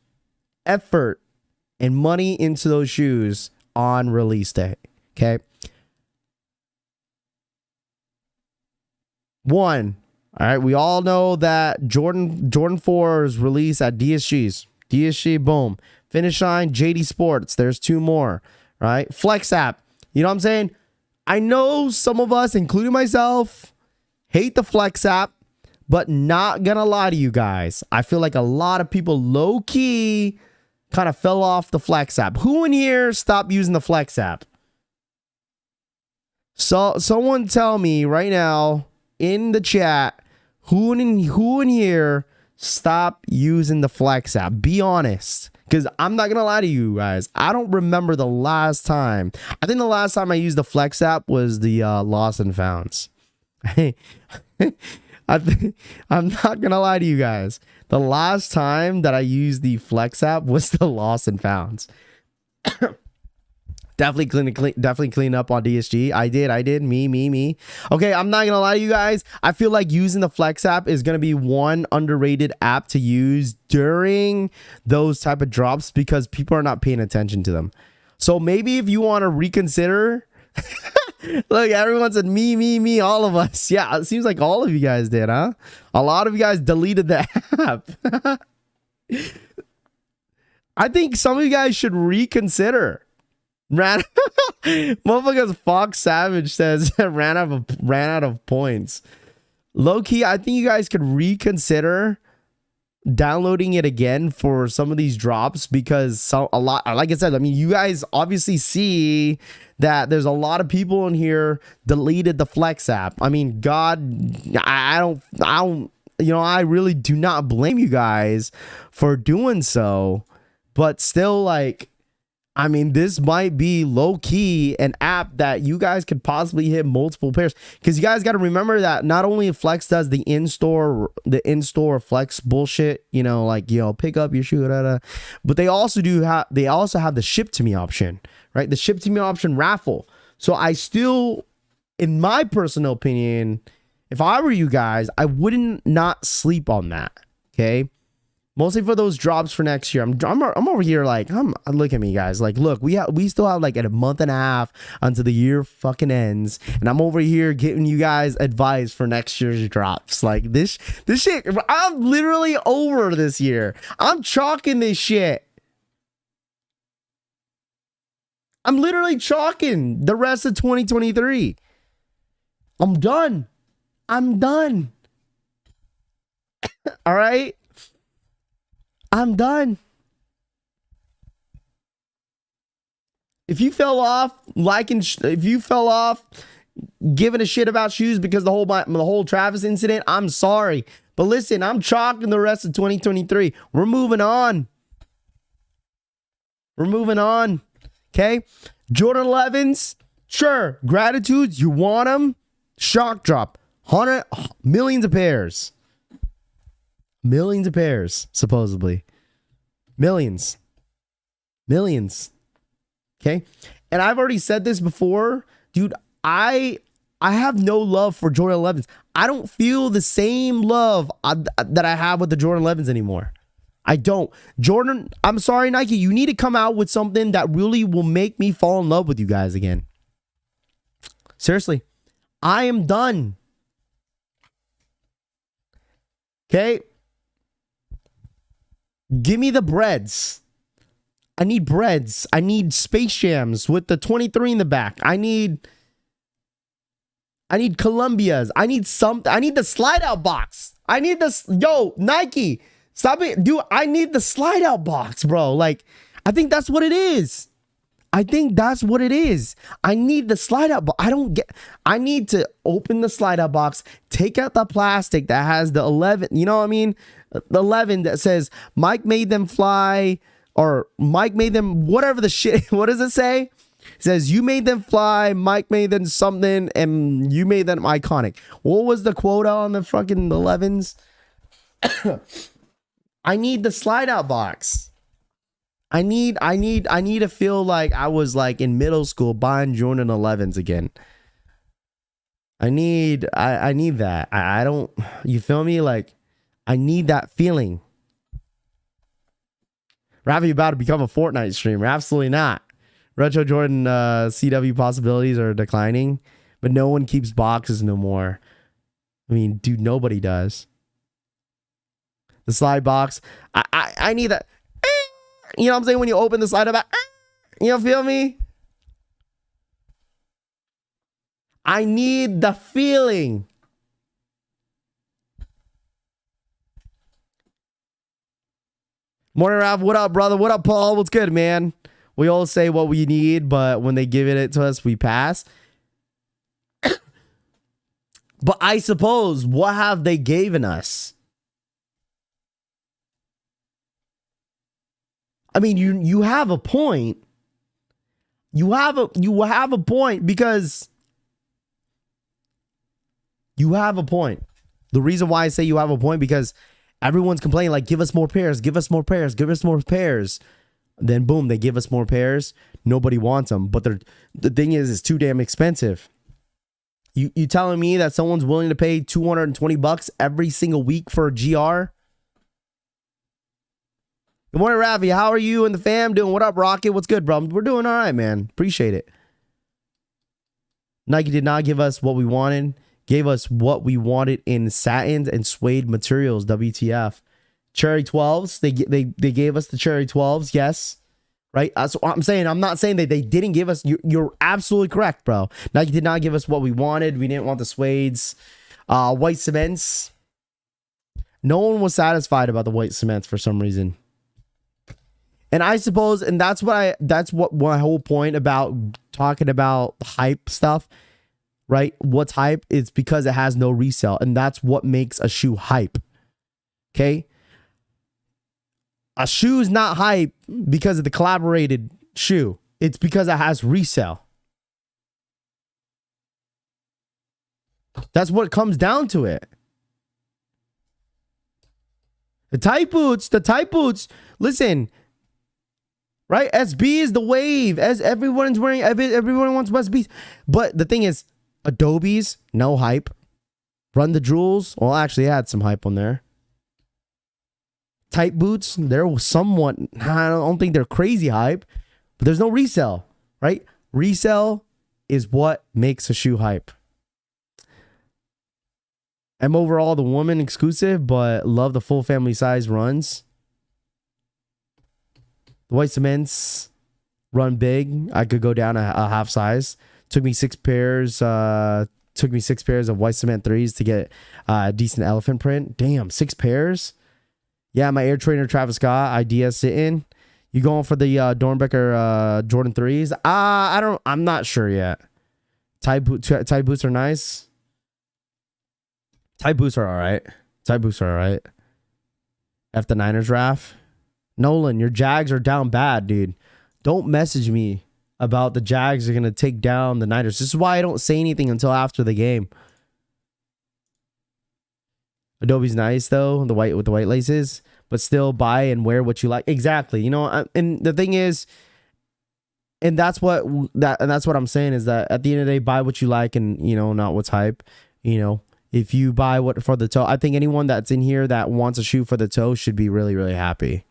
effort and money into those shoes on release day. Okay? One, all right, we all know that Jordan 4s release at DSGs. DSG, boom. Finish line, JD Sports. There's two more, right? Flex app. You know what I'm saying? I know some of us, including myself, hate the Flex app, but not gonna lie to you guys. I feel like a lot of people low-key kind of fell off the Flex app. Who in here stopped using the Flex app? So someone tell me right now in the chat, who in here stop using the Flex app? Be honest, because I'm not gonna lie to you guys. I don't remember the last time. I think the last time I used the Flex app was the Lost and Founds. I'm not gonna lie to you guys. The last time that I used the Flex app was the Lost and Founds. Definitely clean up on DSG. I did. Me. Okay, I'm not gonna lie to you guys. I feel like using the Flex app is gonna be one underrated app to use during those type of drops because people are not paying attention to them. So maybe if you want to reconsider, look, everyone said me, all of us. Yeah, it seems like all of you guys did, huh? A lot of you guys deleted the app. I think some of you guys should reconsider. Motherfuckers Fox Savage says ran out of points. Low key, I think you guys could reconsider downloading it again for some of these drops because a lot, like I said, I mean, you guys obviously see that there's a lot of people in here deleted the Flex app. I mean, God, I don't, you know, I really do not blame you guys for doing so, but still, like, I mean, this might be low-key an app that you guys could possibly hit multiple pairs. Because you guys got to remember that not only Flex does the in-store Flex bullshit, you know, like, you know, pick up your shoe, but they also have the ship to me option, right? The ship to me option raffle. So I still, in my personal opinion, if I were you guys, I wouldn't not sleep on that. Okay. Mostly for those drops for next year. I'm over here like, look at me, guys. Like, look, we still have like a month and a half until the year fucking ends, and I'm over here giving you guys advice for next year's drops. Like this shit, I'm literally over this year. I'm chalking this shit. I'm literally chalking the rest of 2023. I'm done. All right. I'm done. If you fell off giving a shit about shoes because the whole Travis incident, I'm sorry. But listen, I'm chalking the rest of 2023. We're moving on. Okay? Jordan 11s, sure. Gratitudes, you want them? Shock drop. Millions of pairs. Millions of pairs, supposedly. Millions. Okay? And I've already said this before. Dude, I have no love for Jordan 11s. I don't feel the same love that I have with the Jordan 11s anymore. I don't. Jordan, I'm sorry, Nike. You need to come out with something that really will make me fall in love with you guys again. Seriously. I am done. Okay? Give me the breads. I need breads. I need Space Jams with the 23 in the back. I need Columbias. I need something. I need the slide out box. I need this. Yo, Nike. Stop it. Dude, I need the slide out box, bro. Like, I think that's what it is. I think that's what it is. I need the slide out box. I need to open the slide out box, take out the plastic that has the 11, you know what I mean? The 11 that says Mike made them fly, or Mike made them whatever the shit. What does it say? It says you made them fly, Mike made them something, and you made them iconic. What was the quota on the fucking 11s? I need the slide out box. I need to feel like I was like in middle school buying Jordan 11s again. I need that. I don't, you feel me? Like, I need that feeling. Ravi, you about to become a Fortnite streamer? Absolutely not. Retro Jordan CW possibilities are declining, but no one keeps boxes no more. I mean, dude, nobody does. The slide box. I need that. You know what I'm saying? When you open the slide box, you feel me? I need the feeling. Morning, Rav. What up, brother? What up, Paul? What's good, man? We all say what we need, but when they give it to us, we pass. But I suppose, what have they given us? I mean, you have a point. You have a point because you have a point. The reason why I say you have a point because everyone's complaining like, give us more pairs, give us more pairs, give us more pairs. Then boom, they give us more pairs. Nobody wants them, but the thing is, it's too damn expensive. You telling me that someone's willing to pay $220 every single week for a GR? Good morning, Ravi. How are you and the fam doing? What up, Rocket? What's good, bro? We're doing all right, man. Appreciate it. Nike did not give us what we wanted. Gave us what we wanted in satins and suede materials. WTF. Cherry 12s. They gave us the cherry 12s. Yes. Right? That's what I'm saying. I'm not saying that they didn't give us. You're absolutely correct, bro. Nike did not give us what we wanted. We didn't want the suedes. White cements. No one was satisfied about the white cements for some reason. And I suppose, and that's what my whole point about talking about hype stuff, right? What's hype? It's because it has no resale. And that's what makes a shoe hype. Okay? A shoe is not hype because of the collaborated shoe. It's because it has resale. That's what comes down to it. The tight boots, listen, right? SB is the wave. As everyone's wearing, everyone wants SBs. But the thing is, Adobe's, no hype. Run the Jewels, well, actually, it had some hype on there. Tight boots, they're somewhat, I don't think they're crazy hype, but there's no resale, right? Resale is what makes a shoe hype. I'm overall the woman exclusive, but love the full family size runs. The white cements run big. I could go down a half size. Took me six pairs of white cement 3s to get a decent elephant print. Damn, 6 pairs? Yeah, my Air Trainer Travis Scott idea sitting. You going for the Dornbecker Jordan 3s? I'm not sure yet. Tight boots are nice. Tight boots are all right. F the Niners, Raf. Nolan, your Jags are down bad, dude. Don't message me about the Jags are going to take down the Niners. This is why I don't say anything until after the game. Adobe's nice, though, with the white laces, but still buy and wear what you like. Exactly. You know, and the thing is, and that's what I'm saying is that at the end of the day, buy what you like and, you know, not what's hype. You know, If you buy what for the toe, I think anyone that's in here that wants a shoe for the toe should be really, really happy.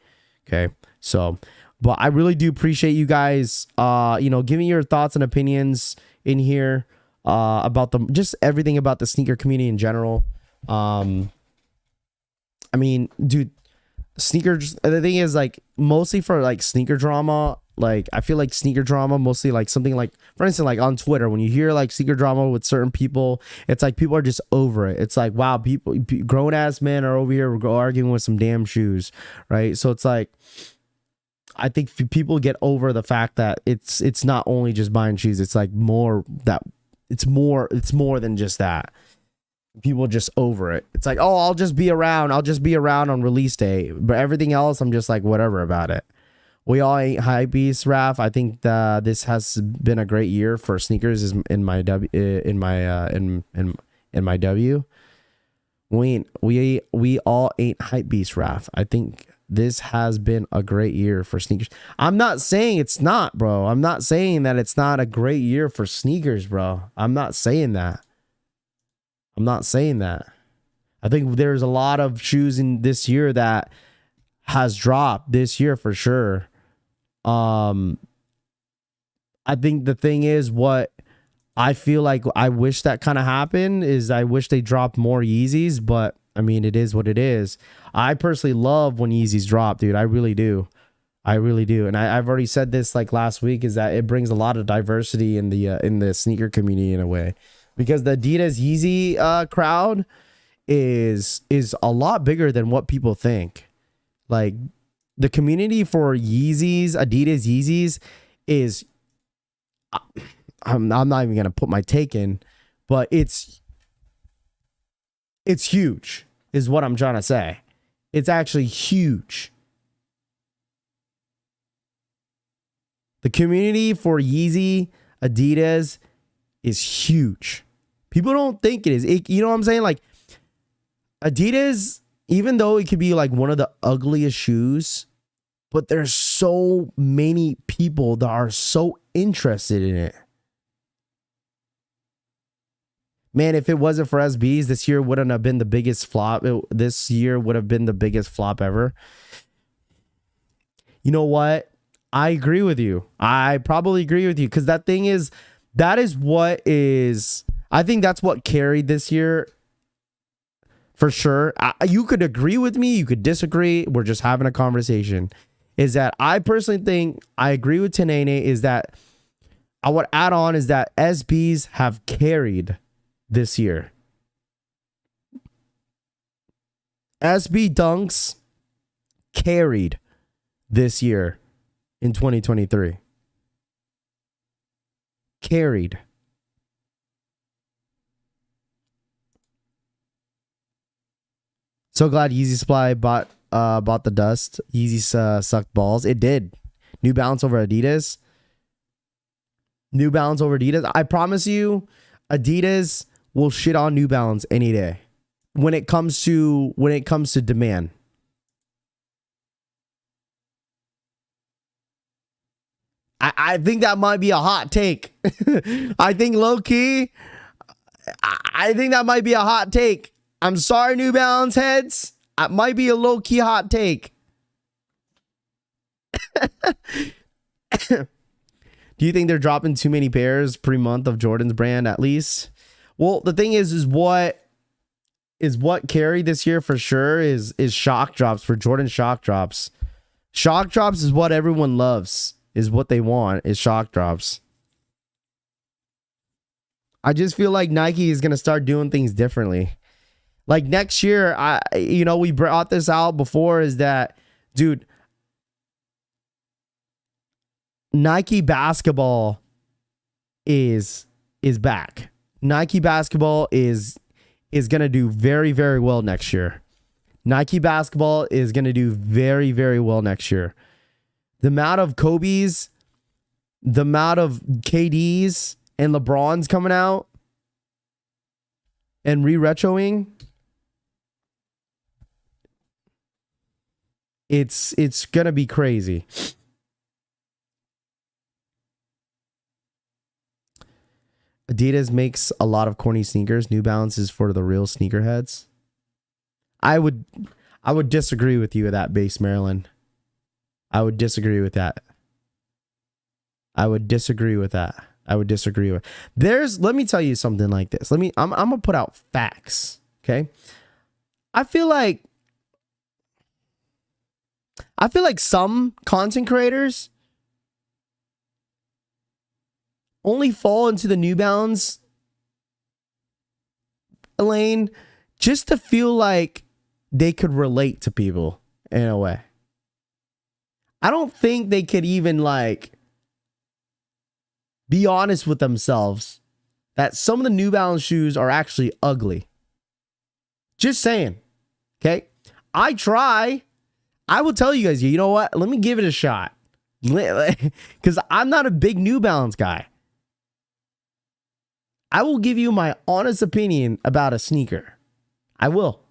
Okay. So, but I really do appreciate you guys, giving your thoughts and opinions in here, about just everything about the sneaker community in general. I mean, dude, sneakers, the thing is, like, mostly for like sneaker drama, like I feel like sneaker drama mostly like something like, for instance, like on Twitter, when you hear like sneaker drama with certain people, it's like people are just over it. It's like, wow, grown ass men are over here arguing with some damn shoes, right? So it's like, I think people get over the fact that it's not only just buying shoes, it's like it's more than just that. People just over it. It's like, oh, I'll just be around on release day, but everything else I'm just like whatever about it. We all ain't hype beasts, Raph. I think this has been a great year for sneakers. Is in my W. We all ain't hype beasts, Raph. I think this has been a great year for sneakers. I'm not saying it's not, bro. I'm not saying that it's not a great year for sneakers, bro. I'm not saying that. I think there's a lot of shoes in this year that has dropped this year for sure. I think the thing is, what I feel like I wish that kind of happened is I wish they dropped more Yeezys, but I mean, it is what it is. I personally love when Yeezys drop, dude. I really do. And I've already said this like last week, is that it brings a lot of diversity in the sneaker community in a way, because the Adidas Yeezy crowd is a lot bigger than what people think. Like, the community for Yeezys, Adidas Yeezys, is, I'm not even gonna put my take in, but it's huge, is what I'm trying to say. It's actually huge. The community for Yeezy, Adidas is huge. People don't think it is. You know what I'm saying? Like, Adidas, even though it could be like one of the ugliest shoes, but there's so many people that are so interested in it. Man, if it wasn't for SBs, this year wouldn't have been the biggest flop. This year would have been the biggest flop ever. You know what? I agree with you. I probably agree with you, because that is what is, I think that's what carried this year. For sure. You could agree with me. You could disagree. We're just having a conversation. Is that I personally think, I agree with Tenene, is that I would add on is that SBs have carried this year. SB Dunks carried this year in 2023. Carried. So glad Yeezy Supply bought the dust. Yeezy sucked balls. It did. New Balance over Adidas. I promise you, Adidas will shit on New Balance any day when it comes to demand. I think that might be a hot take. I think low key, I think that might be a hot take. I'm sorry, New Balance heads. It might be a low key hot take. Do you think they're dropping too many pairs per month of Jordan's brand at least? Well, the thing is what carried this year for sure is shock drops, for Jordan shock drops. Shock drops is what everyone loves, is what they want, is shock drops. I just feel like Nike is going to start doing things differently. Like next year, we brought this out before, is that, dude, Nike basketball is back. Nike basketball is going to do very, very well next year. Nike basketball is going to do very, very well next year. The amount of Kobe's, the amount of KD's and LeBron's coming out and re-retroing, it's gonna be crazy. Adidas makes a lot of corny sneakers. New Balance is for the real sneakerheads. I would disagree with you with that, Base Maryland. I would disagree with that. Let me tell you something like this. I'm gonna put out facts. Okay. I feel like some content creators only fall into the New Balance lane just to feel like they could relate to people in a way. I don't think they could even like be honest with themselves that some of the New Balance shoes are actually ugly. Just saying. Okay. I try. I will tell you guys, you know what? Let me give it a shot. Because I'm not a big New Balance guy. I will give you my honest opinion about a sneaker. I will.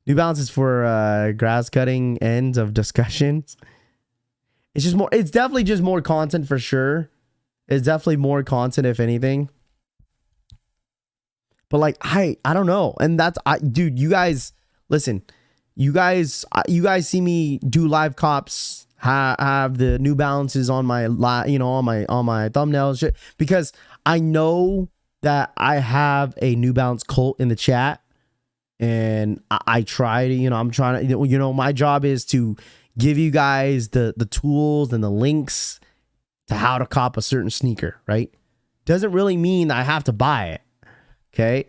New Balance is for grass cutting ends of discussions. It's definitely just more content for sure. It's definitely more content if anything. But like, I don't know. And dude, you guys, listen, you guys see me do live cops, have the New Balances on my, on my thumbnails, shit, because I know that I have a New Balance cult in the chat. And I try to, I'm trying to, my job is to give you guys the tools and the links to how to cop a certain sneaker, right? Doesn't really mean I have to buy it. Okay.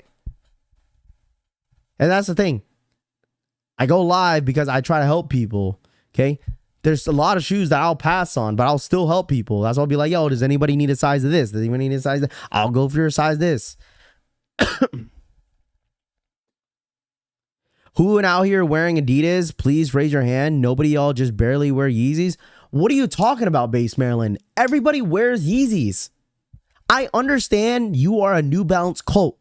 And that's the thing. I go live because I try to help people. Okay. There's a lot of shoes that I'll pass on, but I'll still help people. That's why I'll be like, yo, does anybody need a size of this? Does anybody need a size of that? I'll go for your size this. Who out here wearing Adidas? Please raise your hand. Nobody y'all just barely wear Yeezys. What are you talking about, Base Maryland? Everybody wears Yeezys. I understand you are a New Balance cult.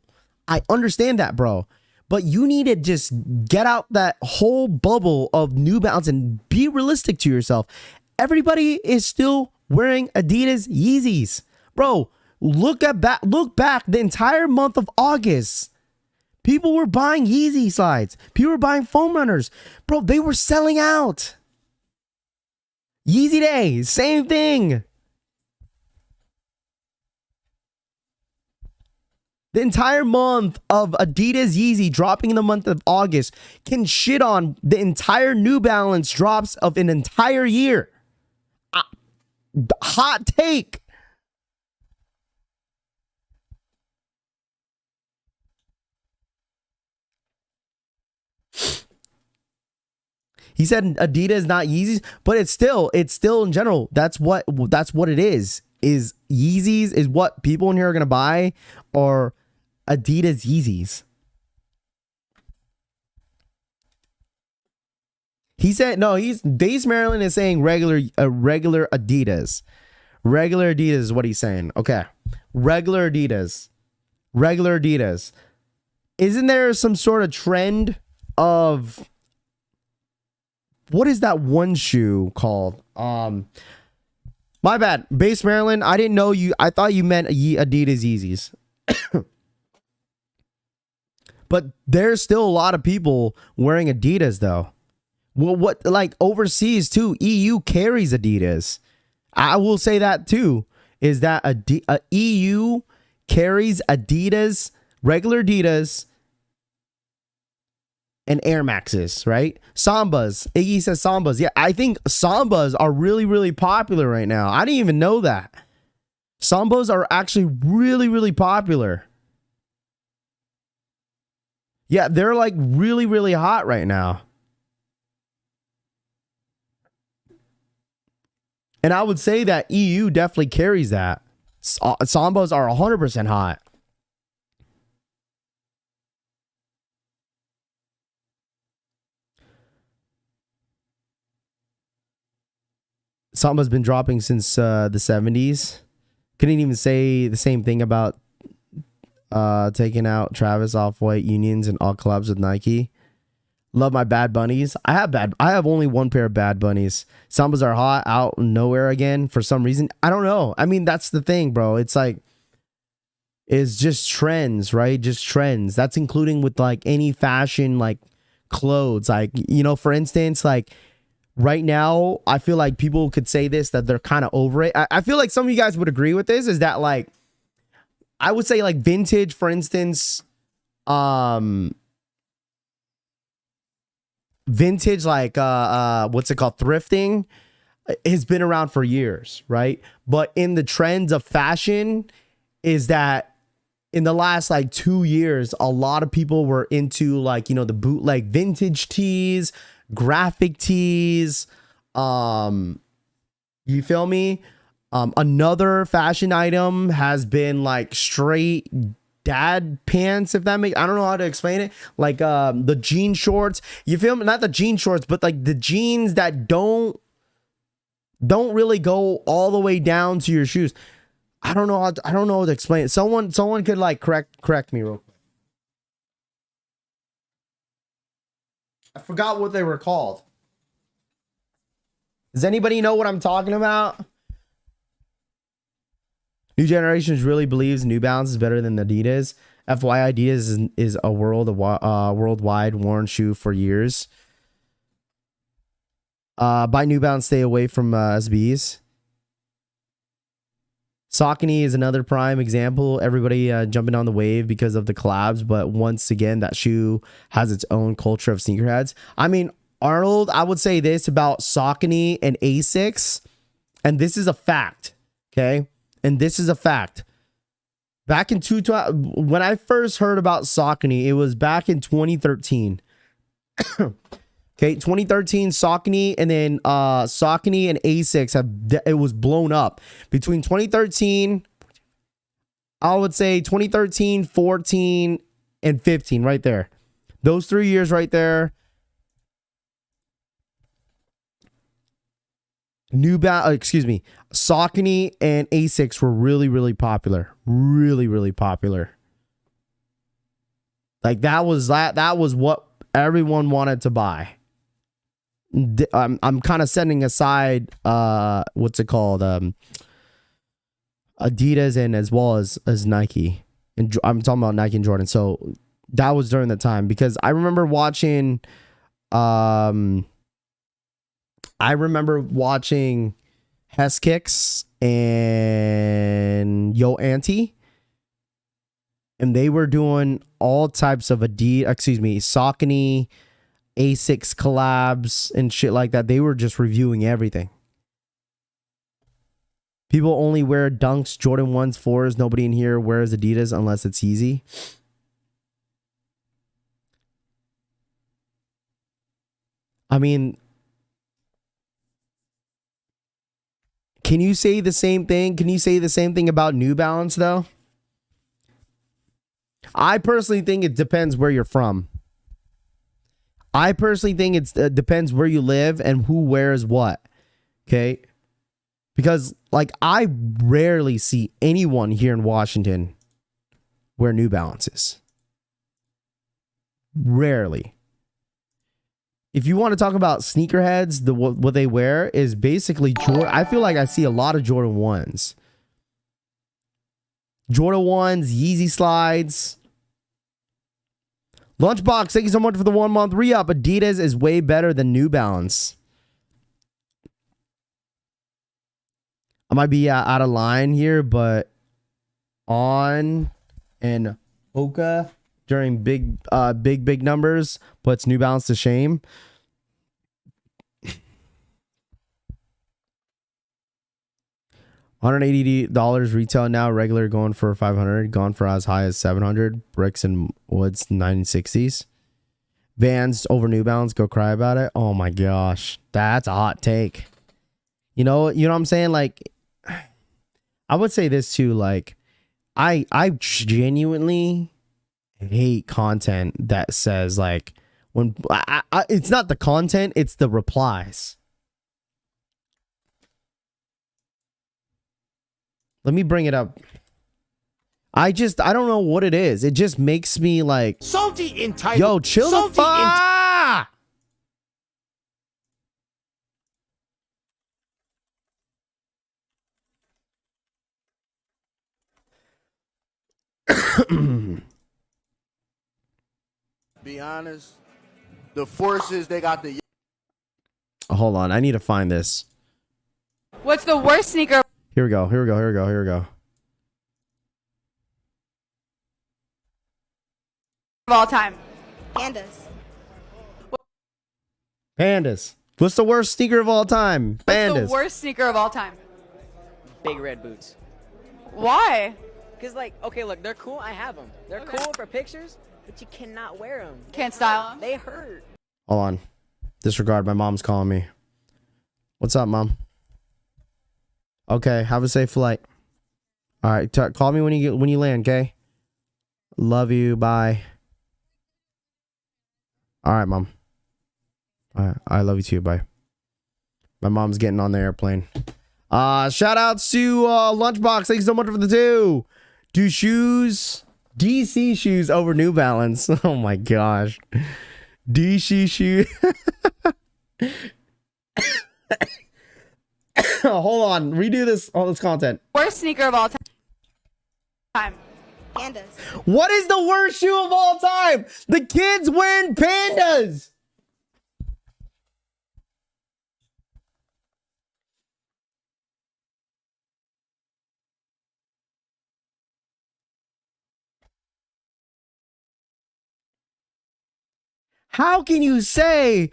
I understand that, bro. But you need to just get out that whole bubble of New Balance and be realistic to yourself. Everybody is still wearing Adidas Yeezys. Bro, look back the entire month of August. People were buying Yeezy slides. People were buying foam runners. Bro, they were selling out. Yeezy Day, same thing. The entire month of Adidas Yeezy dropping in the month of August can shit on the entire New Balance drops of an entire year. Hot take. He said Adidas, not Yeezys, but it's still in general. That's what it is. Is Yeezys is what people in here are gonna buy, or Adidas Yeezys. He said no. Base Maryland is saying regular Adidas. Regular Adidas is what he's saying. Okay, regular Adidas. Isn't there some sort of trend of? What is that one shoe called? My bad. Base Maryland. I didn't know you. I thought you meant Adidas Yeezys. But there's still a lot of people wearing Adidas though. Well, what like overseas too? EU carries Adidas. I will say that too. Is that EU carries Adidas, regular Adidas, and Air Maxes, right? Sambas. Iggy says Sambas. Yeah, I think Sambas are really, really popular right now. I didn't even know that. Sambas are actually really, really popular. Yeah, they're like really, really hot right now. And I would say that EU definitely carries that. Sambas are 100% hot. Samba's been dropping since the 70s. Couldn't even say the same thing about taking out Travis Off-White unions and all collabs with Nike. Love my Bad Bunnies. I have only one pair of Bad Bunnies. Sambas are hot, out nowhere again for some reason. I don't know. I mean, that's the thing, bro. It's like, it's just trends, right? Just trends. That's including with like any fashion, like clothes. Like, you know, for instance, like right now, I feel like people could say this, that they're kind of over it. I feel like some of you guys would agree with this, is that like, I would say like vintage, for instance, vintage, like what's it called, thrifting, has been around for years, right? But in the trends of fashion, is that in the last like 2 years, a lot of people were into like, you know, the bootleg vintage tees, graphic tees. You feel me? Another fashion item has been like straight dad pants, if that makes, I don't know how to explain it, like the jean shorts, you feel me? Not the jean shorts, but like the jeans that don't really go all the way down to your shoes. I don't know how to explain it. Someone could like correct me real quick. I forgot what they were called. Does anybody know what I'm talking about? New generations really believes New Balance is better than Adidas. FYI, Adidas is a worldwide worn shoe for years. Buy New Balance, stay away from SBs. Saucony is another prime example. Everybody jumping on the wave because of the collabs, but once again, that shoe has its own culture of sneakerheads. I mean, Arnold, I would say this about Saucony and Asics, and this is a fact, okay? And this is a fact. Back in when I first heard about Saucony, it was back in 2013. Okay, 2013 Saucony, and then Saucony and Asics it was blown up between 2013. I would say 2013, 14, and 15, right there. Those 3 years right there. Saucony and Asics were really, really popular. Really, really popular. Like that was what everyone wanted to buy. I'm kind of setting aside what's it called, Adidas, and as well as Nike, and I'm talking about Nike and Jordan. So that was during the time, because I remember watching Hess Kicks and Yo Auntie, and they were doing all types of Saucony, Asics collabs and shit like that. They were just reviewing everything. People only wear Dunks, Jordan 1s, 4s. Nobody in here wears Adidas unless it's easy. I mean, can you say the same thing? Can you say the same thing about New Balance, though? I personally think it depends where you're from. I personally think it depends where you live and who wears what. Okay? Because, like, I rarely see anyone here in Washington wear New Balances. Rarely. If you want to talk about sneakerheads, what they wear is basically Jordan. I feel like I see a lot of Jordan 1s. Jordan 1s, Yeezy slides. Lunchbox, thank you so much for the 1 month re-up. Adidas is way better than New Balance. I might be out of line here, but On and Hoka during big numbers puts New Balance to shame. $180 retail now, regular going for $500, gone for as high as $700. Bricks and Woods 960s. Vans over New Balance, go cry about it. Oh my gosh, that's a hot take. You know what I'm saying? Like, I would say this too. Like, I genuinely hate content that says like when it's not the content, it's the replies. Let me bring it up. I don't know what it is. It just makes me like salty entitled. Yo, chill the fuck. Be honest. The forces, they got the... Hold on, I need to find this. What's the worst sneaker Here we go. Here we go. Here we go. Here we go. of all time? Pandas. Pandas. What's the worst sneaker of all time? Pandas. What's the worst sneaker of all time? Big red boots. Why? Cause like, okay, look, they're cool. I have them. They're Okay. cool for pictures, but you cannot wear them. Can't style 'em? They hurt. Hold on. Disregard. My mom's calling me. What's up, mom? Okay. Have a safe flight. All right. Call me when you land. Okay. Love you. Bye. All right, mom. All right. I love you too. Bye. My mom's getting on the airplane. Shout outs to Lunchbox. Thanks so much for the 2. Do shoes, DC shoes over New Balance. Oh my gosh. DC shoes. Hold on. Redo this. All this content. Worst sneaker of all time? Pandas. What is the worst shoe of all time? The kids wearing pandas. How can you say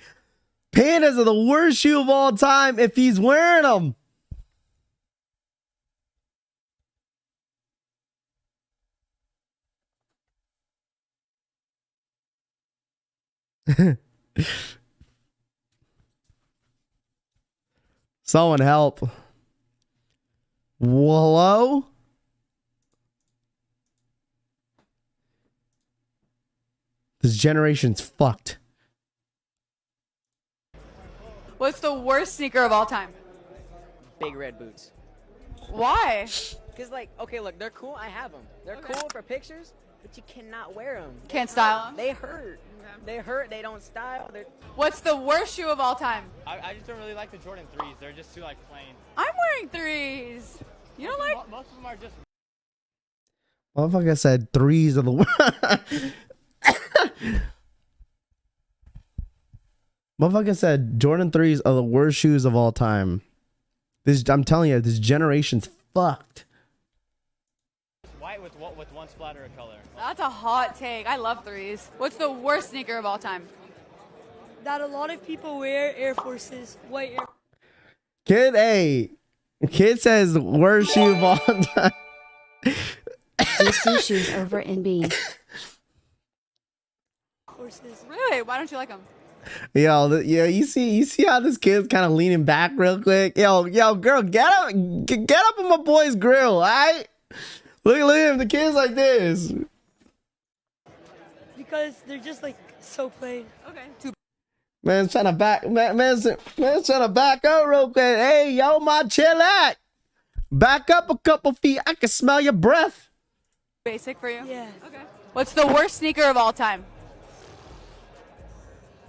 pandas are the worst shoe of all time if he's wearing them? Someone help. Hello? This generation's fucked. What's the worst sneaker of all time? Big red boots. Why? Cause like, okay, look, they're cool. I have them. They're Okay. cool for pictures, but you cannot wear them. Can't style 'em? They hurt. They hurt. They don't style. They're... What's the worst shoe of all time? I just don't really like the Jordan 3s. They're just too, like, plain. I'm wearing 3s. You don't like? Most of them are just... Motherfucker said 3s of the world. Motherfucker said Jordan 3s are the worst shoes of all time. I'm telling you, this generation's fucked. white with one splatter of color. That's a hot take. I love 3s. What's the worst sneaker of all time? That a lot of people wear Air Forces, white Air Kid says worst shoe of all time. DC shoes over NB. Forces. Really? Why don't you like them? Yo, you see how this kid's kind of leaning back real quick? Yo, girl, get up on my boy's grill, all right? Look at him, the kid's like this. Because they're just like so plain. Okay. Too Man's trying to man's trying to back up real quick. Hey, yo, my chillax. Back up a couple feet. I can smell your breath. basic for you? Yeah. Okay. What's the worst sneaker of all time?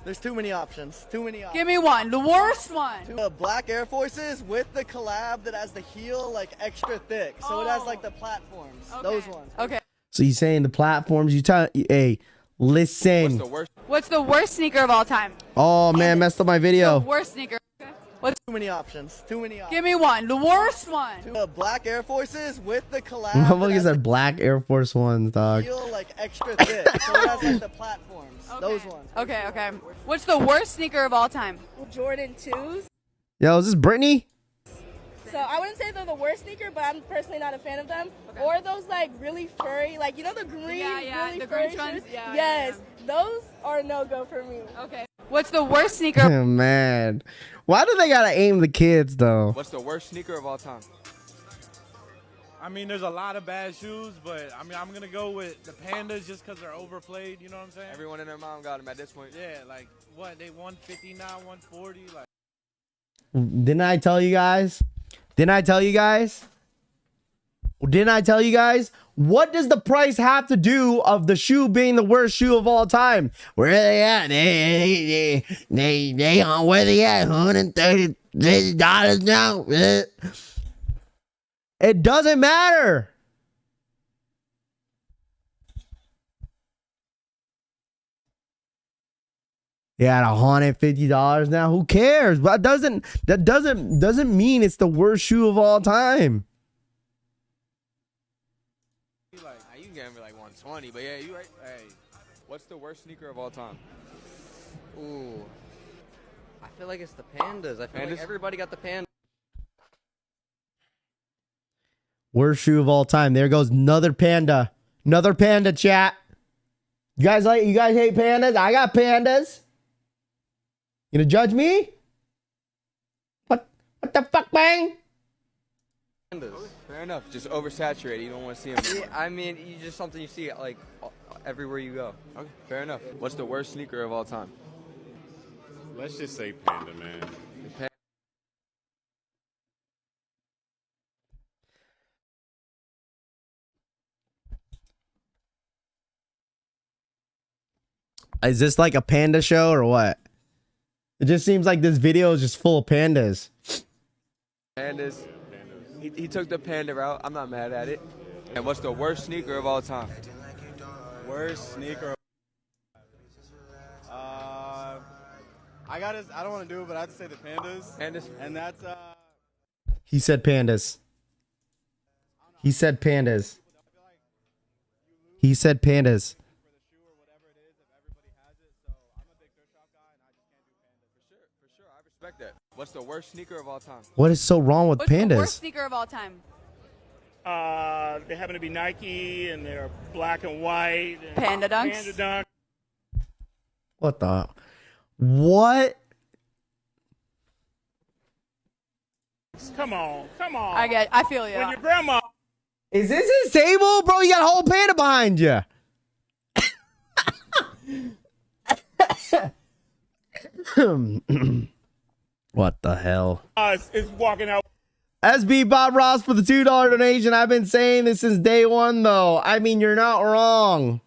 There's too many options. Too many options. Give me one. The worst one. Black Air Forces with the collab that has the heel like extra thick, so it has like the platforms. Okay. Those ones. Okay. So you saying the platforms? Hey, listen. What's the worst sneaker of all time? Oh man, messed up my video. The worst sneaker. Okay. What's? Too many options. Too many options. Give me one. The worst one. Black Air Forces with the collab. Motherfucker that has said black Air Force Ones, the dog. heel like extra thick, so it has like the platforms. Okay. Those ones. Okay. Okay. What's the worst sneaker of all time? Jordan 2s. Yo, is this Brittany? So I wouldn't say they're the worst sneaker, but I'm personally not a fan of them. Or those like really furry, like you know the green, Yeah, really the furry green ones? shoes? Yeah, Yes, those are no go for me. Okay. What's the worst sneaker? Oh, man, why do they gotta aim the kids though? What's the worst sneaker of all time? I mean, there's a lot of bad shoes, but I mean, I'm gonna go with the Pandas just because they're overplayed. You know what I'm saying? Everyone and their mom got them at this point. Yeah, like what they 150 now, 140. Like Didn't I tell you guys? Didn't I tell you guys? What does the price have to do of the shoe being the worst shoe of all time? Where are they at? They on where they at? $130 now. It doesn't matter. Yeah, $150 now. Who cares? But that doesn't mean it's the worst shoe of all time. Like, you can get me like 120, but yeah, you right. Hey, what's the worst sneaker of all time? Ooh. I feel like it's the pandas. I feel like everybody got the panda. Worst shoe of all time. There goes another panda. Another panda, chat. You guys hate pandas? I got pandas. You gonna judge me? What the fuck, bang? Fair enough. Just oversaturated. You don't want to see them. Yeah, I mean, you just something you see like everywhere you go. Okay, fair enough. What's the worst sneaker of all time? Let's just say panda, man. Is this like a panda show or what? It just seems like this video is just full of pandas. Pandas. He took the panda route. I'm not mad at it. And what's the worst sneaker of all time? Worst sneaker. I don't want to do it, but I have to say the pandas. Pandas. And that's He said pandas. He said pandas. He said pandas. For sure, I respect that. What's the worst sneaker of all time? What is so wrong with What's the pandas? worst sneaker of all time? They happen to be Nike, and they're black and white. And Panda dunks. Panda dunk. What the? What? Come on. I feel you. When your grandma. Is this his table? Bro, you got a whole panda behind you. What the hell? Is walking out. SB Bob Ross for the $2 donation. I've been saying this since day one, though. I mean, you're not wrong.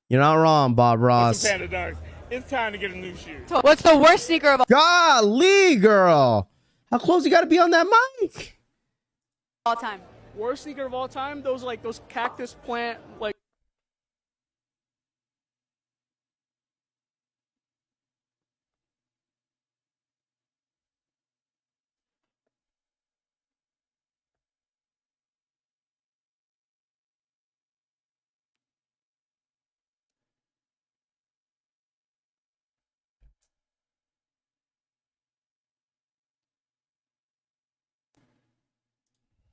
You're not wrong, Bob Ross. Panda dunks. It's time to get a new shoe. What's the worst sneaker of Golly, girl. How close you got to be on that mic? all time? Worst sneaker of all time? Those cactus plant, like.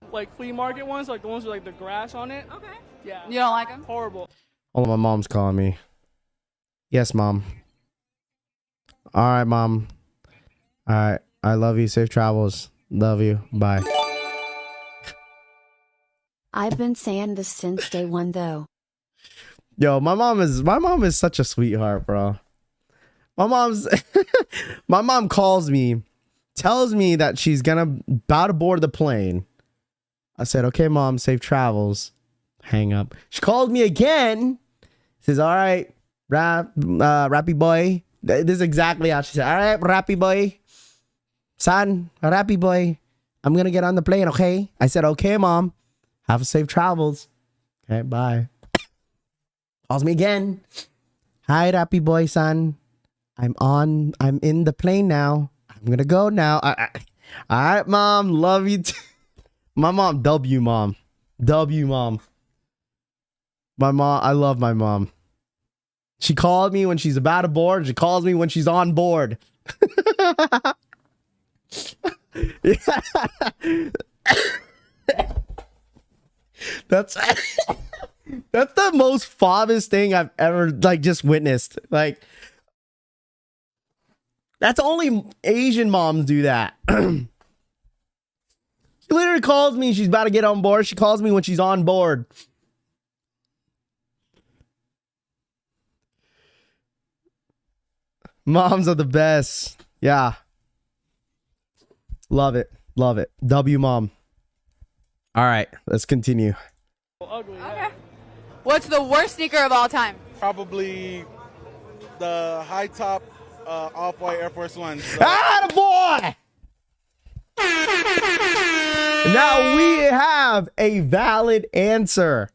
Like flea market ones, like the ones with like the grass on it. Okay. Yeah. You don't like them? Horrible. Hold on, my mom's calling me. Yes, Mom. All right, Mom. All right. I love you. Safe travels. Love you. Bye. I've been saying this since day one, though. Yo, my mom is such a sweetheart, bro. My mom calls me, tells me that she's about to board the plane. I said, okay, Mom, safe travels. Hang up. She called me again. Says, all right, rappy boy. This is exactly how she said. All right, rappy boy. Son, rappy boy. I'm going to get on the plane, okay? I said, okay, Mom. Have safe travels. Okay, bye. Calls me again. Hi, rappy boy, son. I'm in the plane now. I'm going to go now. All right, Mom. Love you too. My mom, W mom. W mom. My mom, I love my mom. She called me when she's about to board. She calls me when she's on board. That's the most father's thing I've ever just witnessed. Like, that's only Asian moms do that. She literally calls me. She's about to get on board. She calls me when she's on board. Moms are the best. Yeah. Love it. Love it. W mom. All right. Let's continue. Ugly. Okay. What's the worst sneaker of all time? probably the high top off-white Air Force Ones. So. Attaboy! Now we have a valid answer.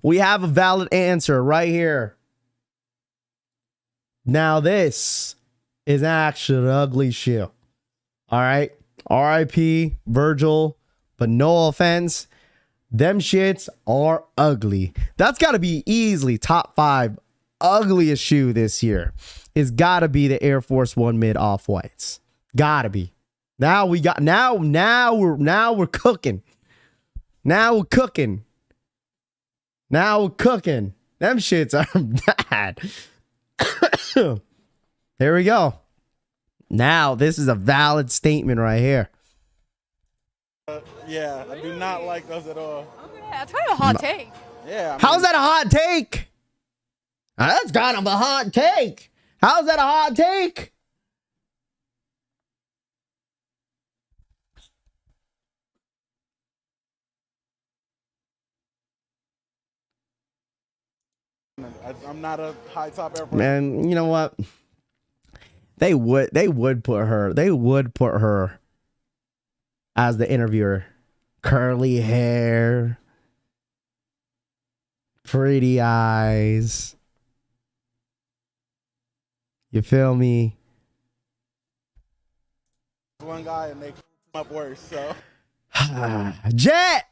We have a valid answer right here. Now this is actually an ugly shoe. All right. R.I.P. Virgil, but no offense. Them shits are ugly. That's got to be easily top 5 ugliest shoe this year. It's got to be the Air Force One mid off-whites. Got to be. Now we're cooking. Now we're cooking. Them shits are bad. There we go. Now this is a valid statement right here. Yeah, I do not like those at all. Okay, that's kind of a hot take. Yeah. I mean, How's that a hot take? That's kind of a hot take. How's that a hot take? I'm not a high top Air Force. Man, you know what? They would put her as the interviewer. Curly hair, pretty eyes. You feel me? One guy and they come up worse. So Jet.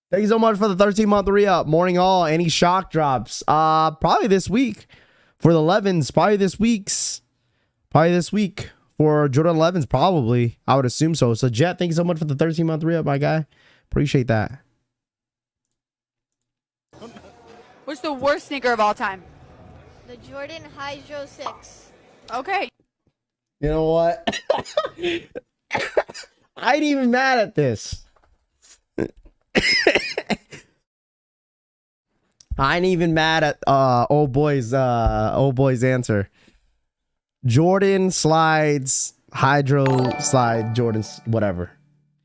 Thank you so much for the 13-month re-up. Morning all. Any shock drops? Probably this week. For the 11s, probably this week. For Jordan 11s, probably. I would assume so. So, Jet, thank you so much for the 13-month re-up, my guy. Appreciate that. What's the worst sneaker of all time? The Jordan Hydro 6. Okay. You know what? I ain't even mad at this. I ain't even mad at old boy's answer. Jordan slides, Hydro slide, Jordan's whatever.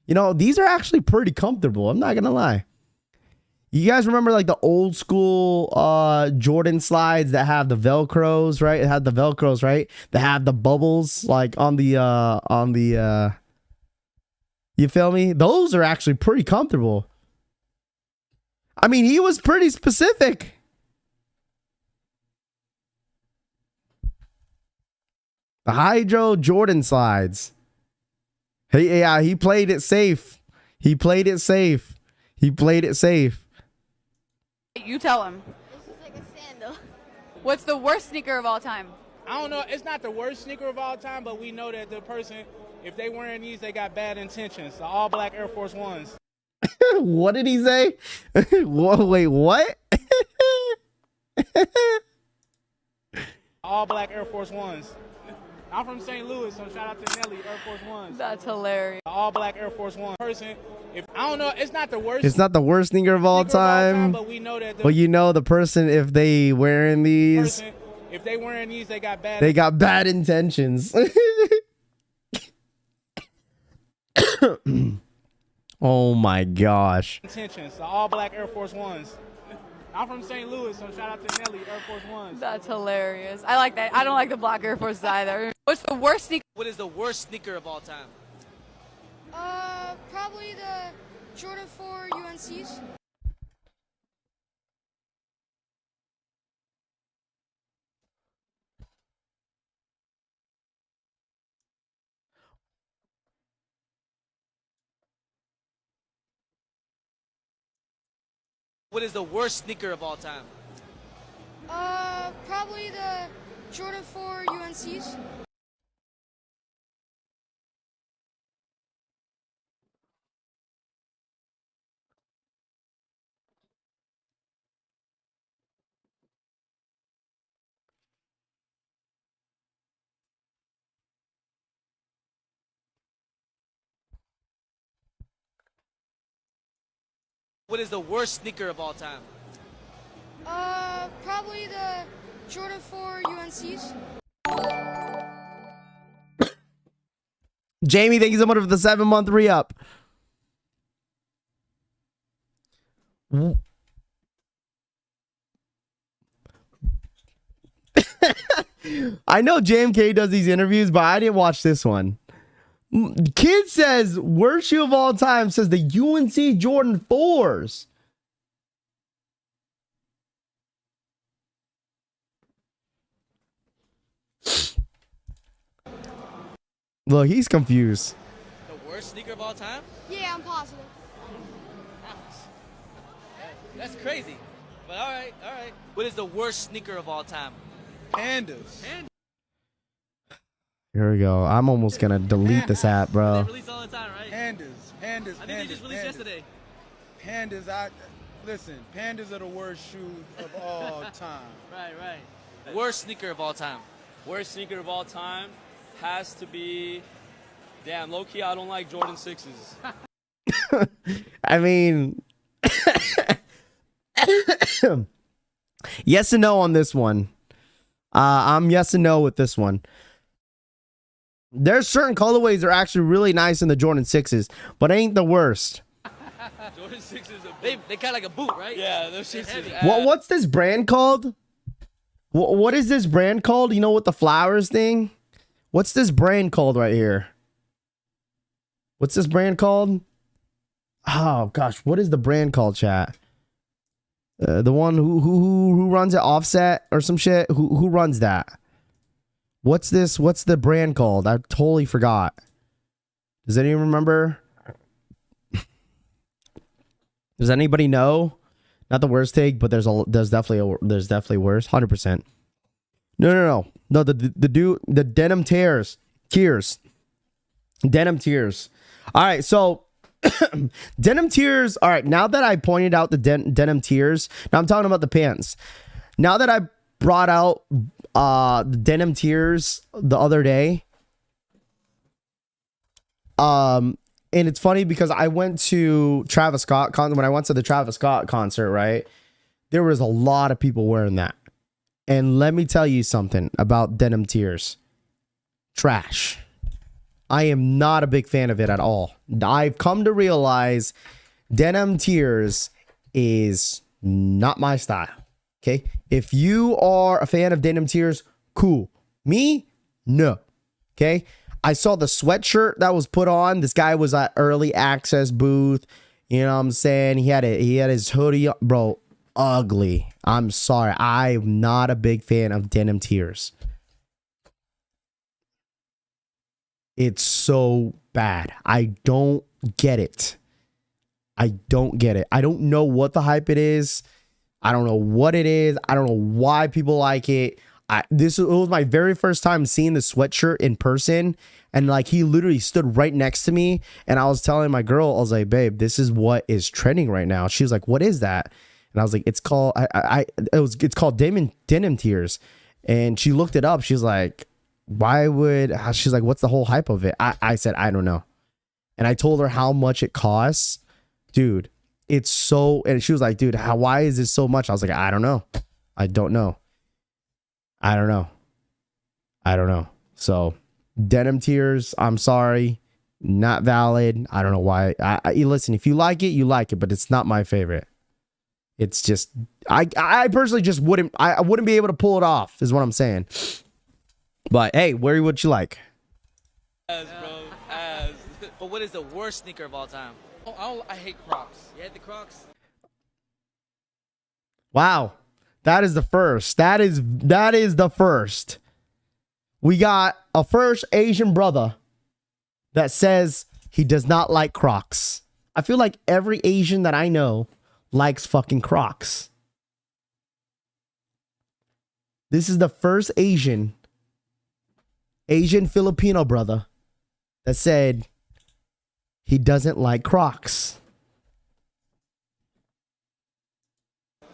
You know, these are actually pretty comfortable. I'm not gonna lie. You guys remember like the old school Jordan slides that have the Velcros, right? It had the Velcros, right? That have the bubbles like on the you feel me? Those are actually pretty comfortable. I mean, he was pretty specific. The Hydro Jordan slides. He played it safe. You tell him. This is like a sandal. What's the worst sneaker of all time? I don't know. It's not the worst sneaker of all time, but we know that the person, if they wearing these, they got bad intentions. The all black Air Force Ones. What did he say? Wait, what? All black Air Force Ones. I'm from St. Louis, so shout out to Nelly, Air Force Ones. That's hilarious. All black Air Force One. Person, if I don't know, it's not the worst. It's not the worst sneaker of all time. But we know that. Well, you know the person, if they wearing these, person, if they wearing these, they got bad. They got bad intentions. Oh my gosh. Intentions. The all black Air Force Ones. I'm from St. Louis, so shout out to Nelly, Air Force Ones. That's hilarious. I like that. I don't like the black Air Forces either. What's the worst sneaker? What is the worst sneaker of all time? Probably the Jordan 4 UNCs. What is the worst sneaker of all time? Probably the Jordan 4 UNCs. What is the worst sneaker of all time? Probably the Jordan 4 UNCs. Jamie, thank you so much for the 7-month re-up. I know JMK does these interviews, but I didn't watch this one. Kid says, worst shoe of all time, says the UNC Jordan 4s. Look, he's confused. The worst sneaker of all time? Yeah, I'm positive. That's crazy. But all right, all right. What is the worst sneaker of all time? Pandas. Here we go. I'm almost gonna delete this app, They bro. release all the time, right? Pandas. I think they just released yesterday. Pandas. Listen. Pandas are the worst shoes of all time. Right, right. Worst sneaker of all time. Worst sneaker of all time has to be. Damn, low key, I don't like Jordan 6s. I mean, yes and no on this one. I'm yes and no with this one. There's certain colorways that are actually really nice in the Jordan 6s, but ain't the worst. Jordan 6 is they kind of like a boot, right? Yeah, those shoes. What's this brand called? What is this brand called? You know, with the flowers thing? What's this brand called right here? What's this brand called? Oh gosh, what is the brand called, chat? The one who runs it, Offset or some shit? Who runs that? What's this? What's the brand called? I totally forgot. Does anyone remember? Does anybody know? Not the worst take, but there's definitely worse. 100%. No. The denim tears. Denim tears. All right, so denim tears. All right, now that I pointed out the denim tears, now I'm talking about the pants. Now that I brought out the denim tears the other day, and it's funny because I went to Travis Scott when I went to the Travis Scott concert, right? There was a lot of people wearing that. And let me tell you something about denim tears. Trash. I am not a big fan of it at all. I've come to realize denim tears is not my style. Okay? If you are a fan of denim tears, cool. Me? No. Okay? I saw the sweatshirt that was put on. This guy was at early access booth. You know what I'm saying? He had his hoodie on. Bro, ugly. I'm sorry. I'm not a big fan of denim tears. It's so bad. I don't get it. I don't get it. I don't know what the hype it is. I don't know what it is. I don't know why people like it. It was my very first time seeing the sweatshirt in person, and like he literally stood right next to me, and I was telling my girl, I was like, babe, this is what is trending right now. She was like, what is that? And I was like, it's called it's called denim tears. And she looked it up. She's like, she's like, what's the whole hype of it? I said, I don't know. And I told her how much it costs. Dude, it's so, and she was like, dude, why is this so much? I was like, I don't know. I don't know. So denim tears, I'm sorry, not valid. I don't know why. Listen, if you like it, you like it, but it's not my favorite. It's just, I personally just wouldn't be able to pull it off, is what I'm saying. But hey, what you like? Bro. But what is the worst sneaker of all time? I hate Crocs. You had the Crocs? Wow. That is the first. That is the first. We got a first Asian brother that says he does not like Crocs. I feel like every Asian that I know likes fucking Crocs. This is the first Asian Filipino brother that said he doesn't like Crocs.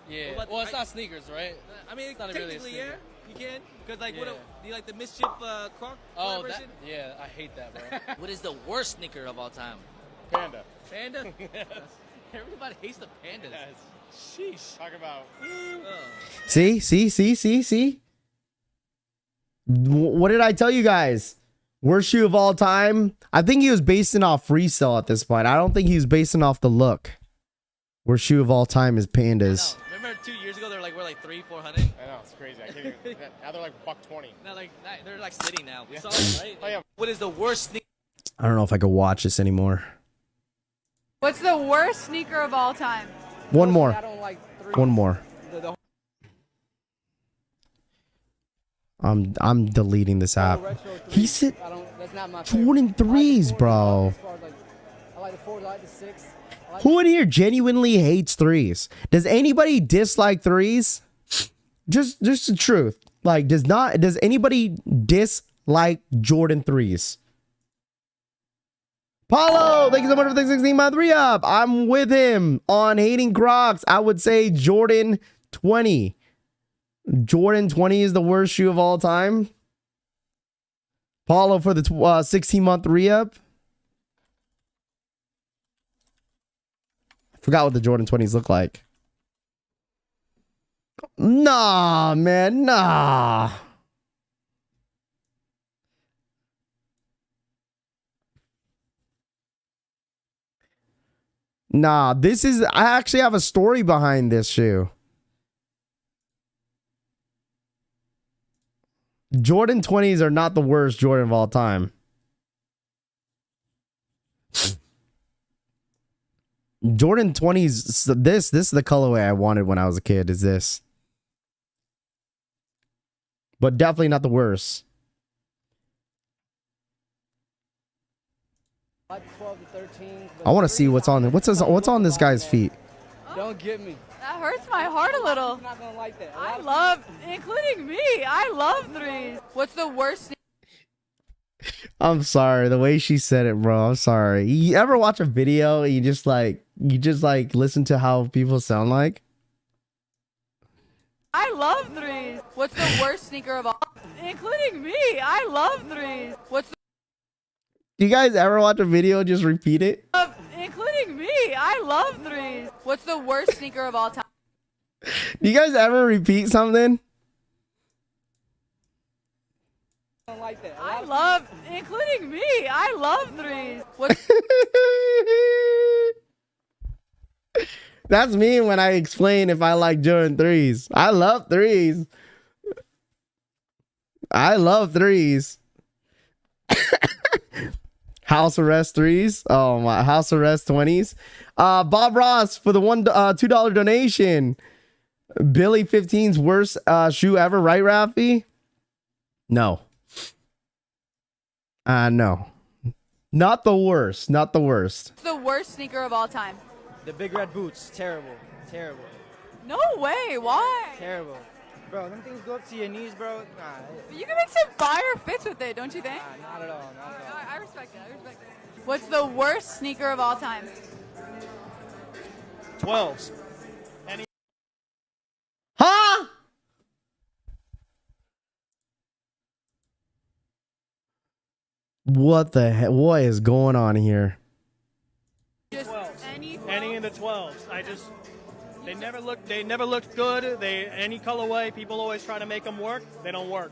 Yeah. Well, it's not sneakers, right? I mean, It's not really a technically, sneaker. yeah, you can. Because, like, Yeah. do you like the mischief croc Oh, version? yeah, I hate that, bro. What is the worst sneaker of all time? Panda. Panda? Everybody hates the pandas. Sheesh. Talk about. See? What did I tell you guys? Worst shoe of all time? I think he was basing off Resale at this point. I don't think he was basing off the look. Worst shoe of all time is pandas. Remember 2 years ago, they were like 300-400? I know, it's crazy. I can't even. Now they're like $120. They're like sitting now. We saw it, right? Oh, yeah. What is the worst sneaker? I don't know if I could watch this anymore. What's the worst sneaker of all time? One more. I don't like three. One more. I'm deleting this app. He said That's not my favorite. Jordan 3s, bro. I like the 4s, I like the 6. Who in here genuinely hates 3s? Does anybody dislike 3s? Just the truth. Like, does anybody dislike Jordan 3s? Paulo, thank you so much for the 16-month re-up. I'm with him on hating Crocs. I would say Jordan 20. Jordan 20 is the worst shoe of all time. Paulo for the 16-month re-up. I forgot what the Jordan 20s look like. Nah, man, nah. Nah, I actually have a story behind this shoe. Jordan 20s are not the worst Jordan of all time. Jordan 20s, this is the colorway I wanted when I was a kid, is this. But definitely not the worst. Like 12 to 13. I want to see what's on what's on this guy's feet. Don't get me. That hurts my heart a little. I'm not gonna like that. I love, including me, I love 3s. What's the worst? I'm sorry, the way she said it, bro. I'm sorry. You ever watch a video and you just like listen to how people sound like? I love 3s. What's the worst sneaker of all? Including me, I love 3s. What's the Do you guys ever watch a video and just repeat it? including me, I love 3s. What's the worst sneaker of all time? Do you guys ever repeat something? I don't like that. I love, including me, I love 3s. What's That's me when I explain if I like Jordan 3s. I love 3s. I love 3s. House arrest 3s. Oh my, house arrest 20s. Bob Ross for the $2 donation. Billy 15's worst shoe ever, right, Rafi? No. No. Not the worst. Not the worst. the worst sneaker of all time? The big red boots, terrible. Terrible. No way, why? Terrible. Bro, them things go up to your knees, bro. Nah, You can make some fire fits with it, don't you think? not at all. Not at all. I respect it, I respect it. What's the worst sneaker of all time? 12s. Huh? What the heck? What is going on here? Just 12s. any Any in the 12s. They never looked good. Any colorway, people always try to make them work. They don't work.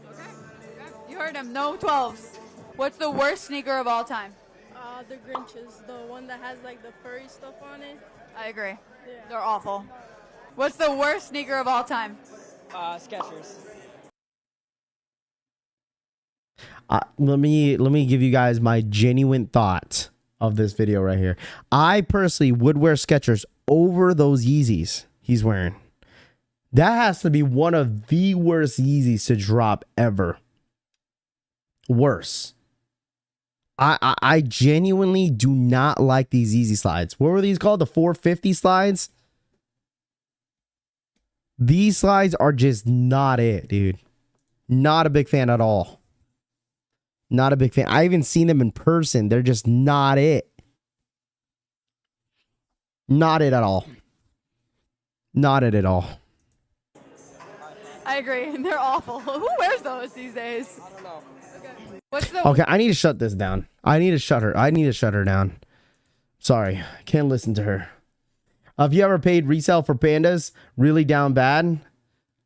You heard him, no 12s. What's the worst sneaker of all time? The Grinches, the one that has like the furry stuff on it. I agree. Yeah. They're awful. What's the worst sneaker of all time? Skechers. Let me give you guys my genuine thought of this video right here. I personally would wear Skechers over those Yeezys he's wearing. That has to be one of the worst Yeezys to drop ever. Worse. I genuinely do not like these Yeezy slides. What were these called? The 450 slides? These slides are just not it, dude. Not a big fan at all. Not a big fan. I haven't seen them in person. They're just not it. Not it at all. Not it at all. I agree. They're awful. Who wears those these days? I don't know. What's the Okay, I need to shut this down. I need to shut her down. Sorry, can't listen to her. Have you ever paid resale for pandas? Really down bad?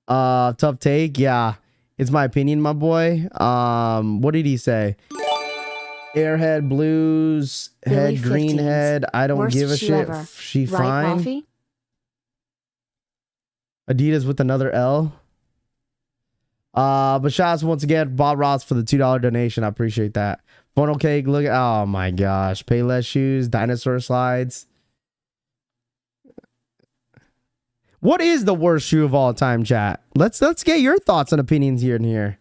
Tough take. Yeah, it's my opinion, my boy. What did he say? Airhead blues, Billy head green 15's head. I don't worst give a shoe shit. ever. She Right, fine. Ralphie? Adidas with another L. But shouts once again, Bob Ross for the $2 donation. I appreciate that. Funnel cake, look at, oh my gosh. Payless shoes, dinosaur slides. What is the worst shoe of all time, chat? Let's get your thoughts and opinions here and here.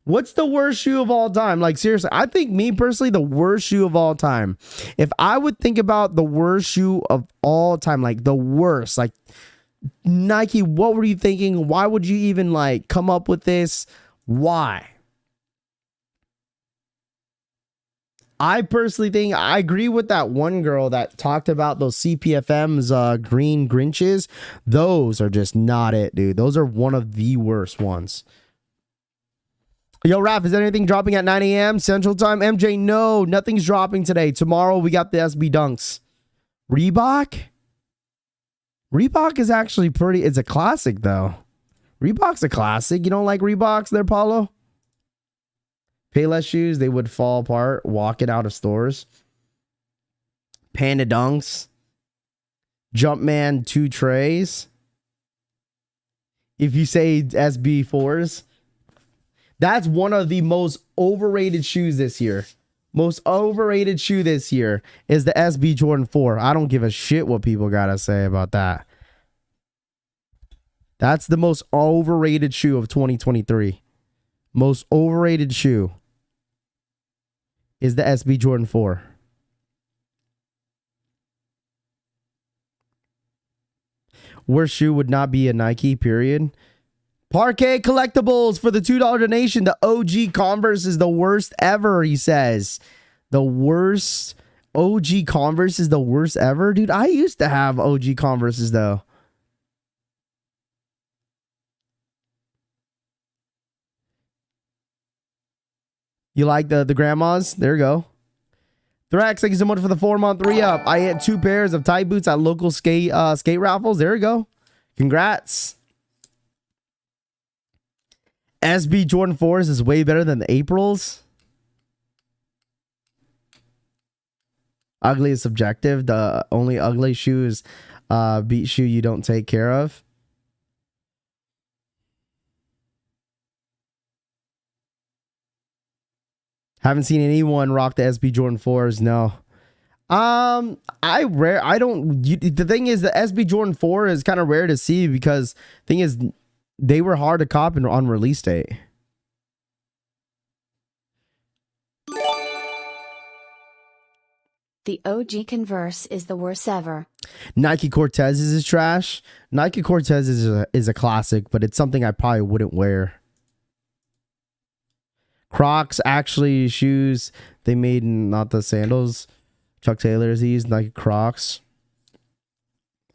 What's the worst shoe of all time? Like, seriously, I think me personally, the worst shoe of all time. If I would think about the worst shoe of all time, like the worst, like Nike, what were you thinking? Why would you even like come up with this? Why? I personally think I agree with that one girl that talked about those CPFM's green Grinches. Those are just not it, dude. Those are one of the worst ones. Yo, Raph, is there anything dropping at 9 a.m. Central Time? MJ, no, nothing's dropping today. Tomorrow, we got the SB Dunks. Reebok? Reebok is actually pretty... It's a classic, though. Reebok's a classic. You don't like Reeboks there, Paulo? Payless shoes, they would fall apart. Walking out of stores. Panda Dunks. Jumpman 2 trays. If you say SB4s... That's one of the most overrated shoes this year. Most overrated shoe this year is the SB Jordan 4. I don't give a shit what people gotta say about that. That's the most overrated shoe of 2023. Most overrated shoe is the SB Jordan 4. Worst shoe would not be a Nike, period. Parquet Collectibles for the $2 donation. The OG Converse is the worst ever, he says. The worst. OG Converse is the worst ever? Dude, I used to have OG Converses, though. You like the grandmas? There you go. Thrax, thank you so much for the 4-month re-up. I had 2 pairs of tight boots at local skate raffles. There you go. Congrats. SB Jordan 4s is way better than the Aprils. Ugly is subjective. The only ugly shoe is beat shoe you don't take care of. Haven't seen anyone rock the SB Jordan 4s. No. The thing is, the SB Jordan 4 is kind of rare to see because the thing is, they were hard to cop on release date. The OG Converse is the worst ever. Nike Cortez is trash. Nike Cortez is a classic, but it's something I probably wouldn't wear. Crocs, actually, shoes they made, not the sandals. Chuck Taylor's these Nike Crocs.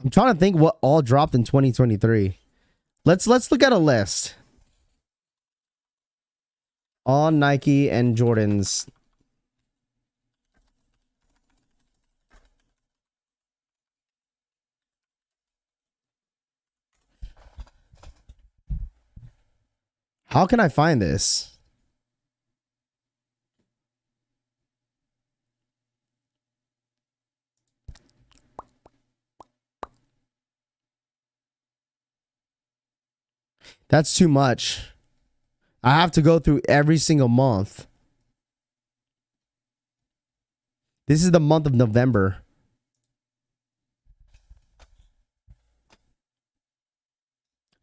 I'm trying to think what all dropped in 2023. Let's look at a list. On Nike and Jordans. How can I find this? That's too much. I have to go through every single month. This is the month of November.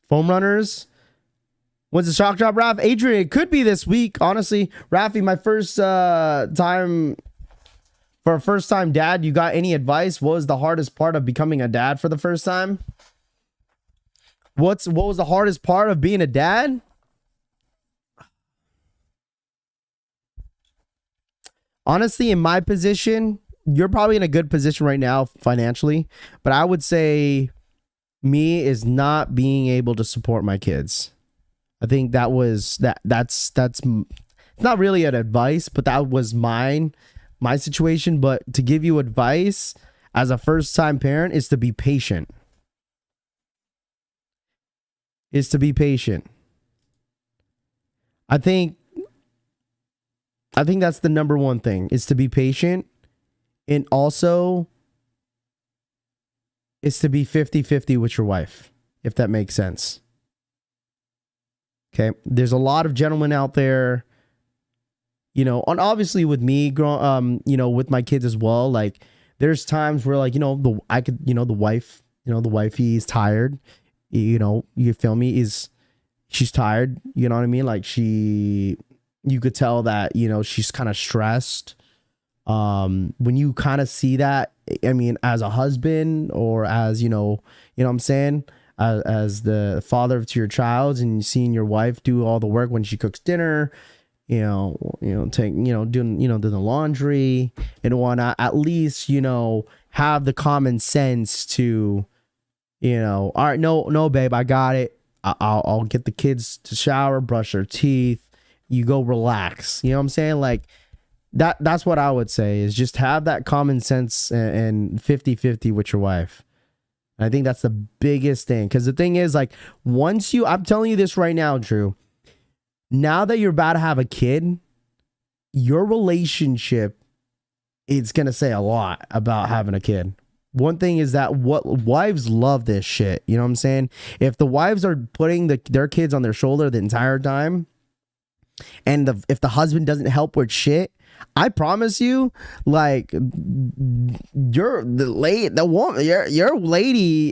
Foam runners. When's the shock drop, Raph? Adrian, it could be this week, honestly. Rafi, my first time... For a first-time dad, you got any advice? What was the hardest part of becoming a dad for the first time? What was the hardest part of being a dad? Honestly, in my position, you're probably in a good position right now financially, but I would say me is not being able to support my kids. I think that's it's not really an advice, but that was my situation. But to give you advice as a first-time parent is to be patient. Is to be patient. I think that's the number one thing, is to be patient. And also is to be 50-50 with your wife, if that makes sense. Okay. There's a lot of gentlemen out there, you know, and obviously with me, with my kids as well. Like, there's times where, like, the wifey is tired. You know, you feel me? She's tired. You know what I mean? Like, she you could tell that, you know, she's kind of stressed. When you kind of see that, I mean, as a husband or as, you know what I'm saying? As the father to your child, and you seeing your wife do all the work when she cooks dinner, doing the laundry and whatnot, at least, you know, have the common sense to, you know, all right, no, babe, I got it. I'll get the kids to shower, brush their teeth. You go relax. You know what I'm saying? Like that's what I would say, is just have that common sense and 50-50 with your wife. I think that's the biggest thing. Because the thing is, like, I'm telling you this right now, Drew, now that you're about to have a kid, your relationship, it's going to say a lot about having a kid. One thing is that what wives love this shit. You know what I'm saying? If the wives are putting their kids on their shoulder the entire time, and if the husband doesn't help with shit, I promise you, like, your lady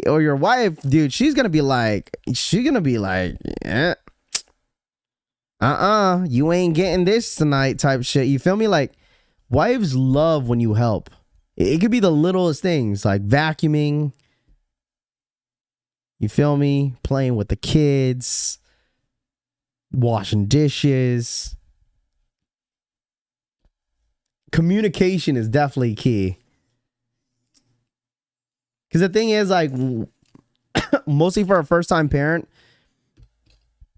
or your wife, dude, she's gonna be like, yeah, you ain't getting this tonight type shit. You feel me? Like, wives love when you help. It could be the littlest things, like vacuuming. You feel me? Playing with the kids, washing dishes. Communication is definitely key. Because the thing is, like, mostly for a first-time parent,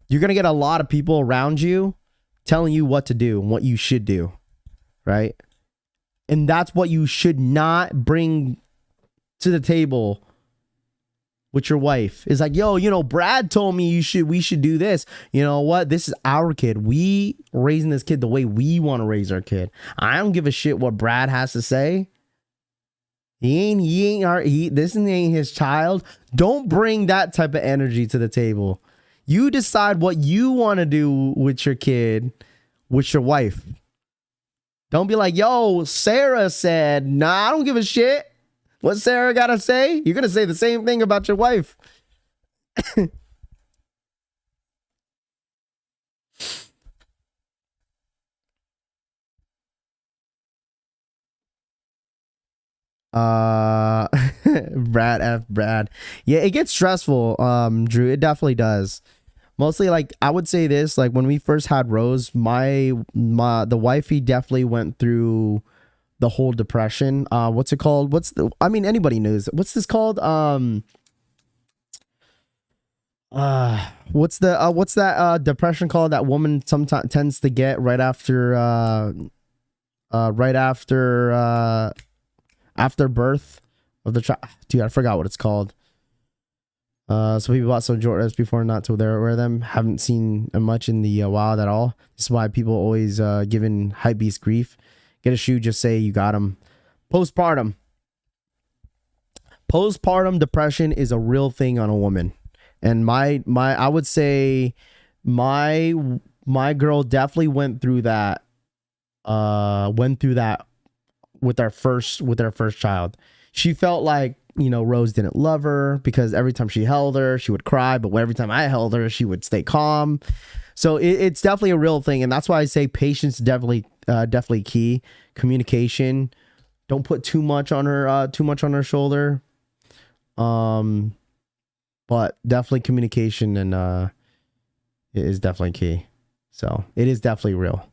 you're going to get a lot of people around you telling you what to do and what you should do, right? And that's what you should not bring to the table with your wife. It's like, yo, you know, Brad told me we should do this. You know what? This is our kid. We raising this kid the way we want to raise our kid. I don't give a shit what Brad has to say. This ain't his child. Don't bring that type of energy to the table. You decide what you want to do with your kid, with your wife. Don't be like, yo, Sarah said, nah, I don't give a shit. What Sarah gotta say? You're gonna say the same thing about your wife. Brad. Yeah, it gets stressful, Drew. It definitely does. Mostly, like, I would say this, like, when we first had Rose, the wifey definitely went through the whole depression. What's it called? Anybody knows. What's this called? What's that depression called that woman sometimes tends to get right after birth of the child? Dude, I forgot what it's called. So people bought some Jordans before not to wear them. Haven't seen much in the wild at all. This is why people always giving hypebeast grief. Get a shoe, just say you got them. Postpartum depression is a real thing on a woman. And I would say my girl definitely went through that with our first child. She felt like, you know, Rose didn't love her because every time she held her, she would cry, but every time I held her, she would stay calm. So it's definitely a real thing, and that's why I say patience definitely key. Communication. Don't put too much on her shoulder. But definitely communication and it is definitely key. So it is definitely real.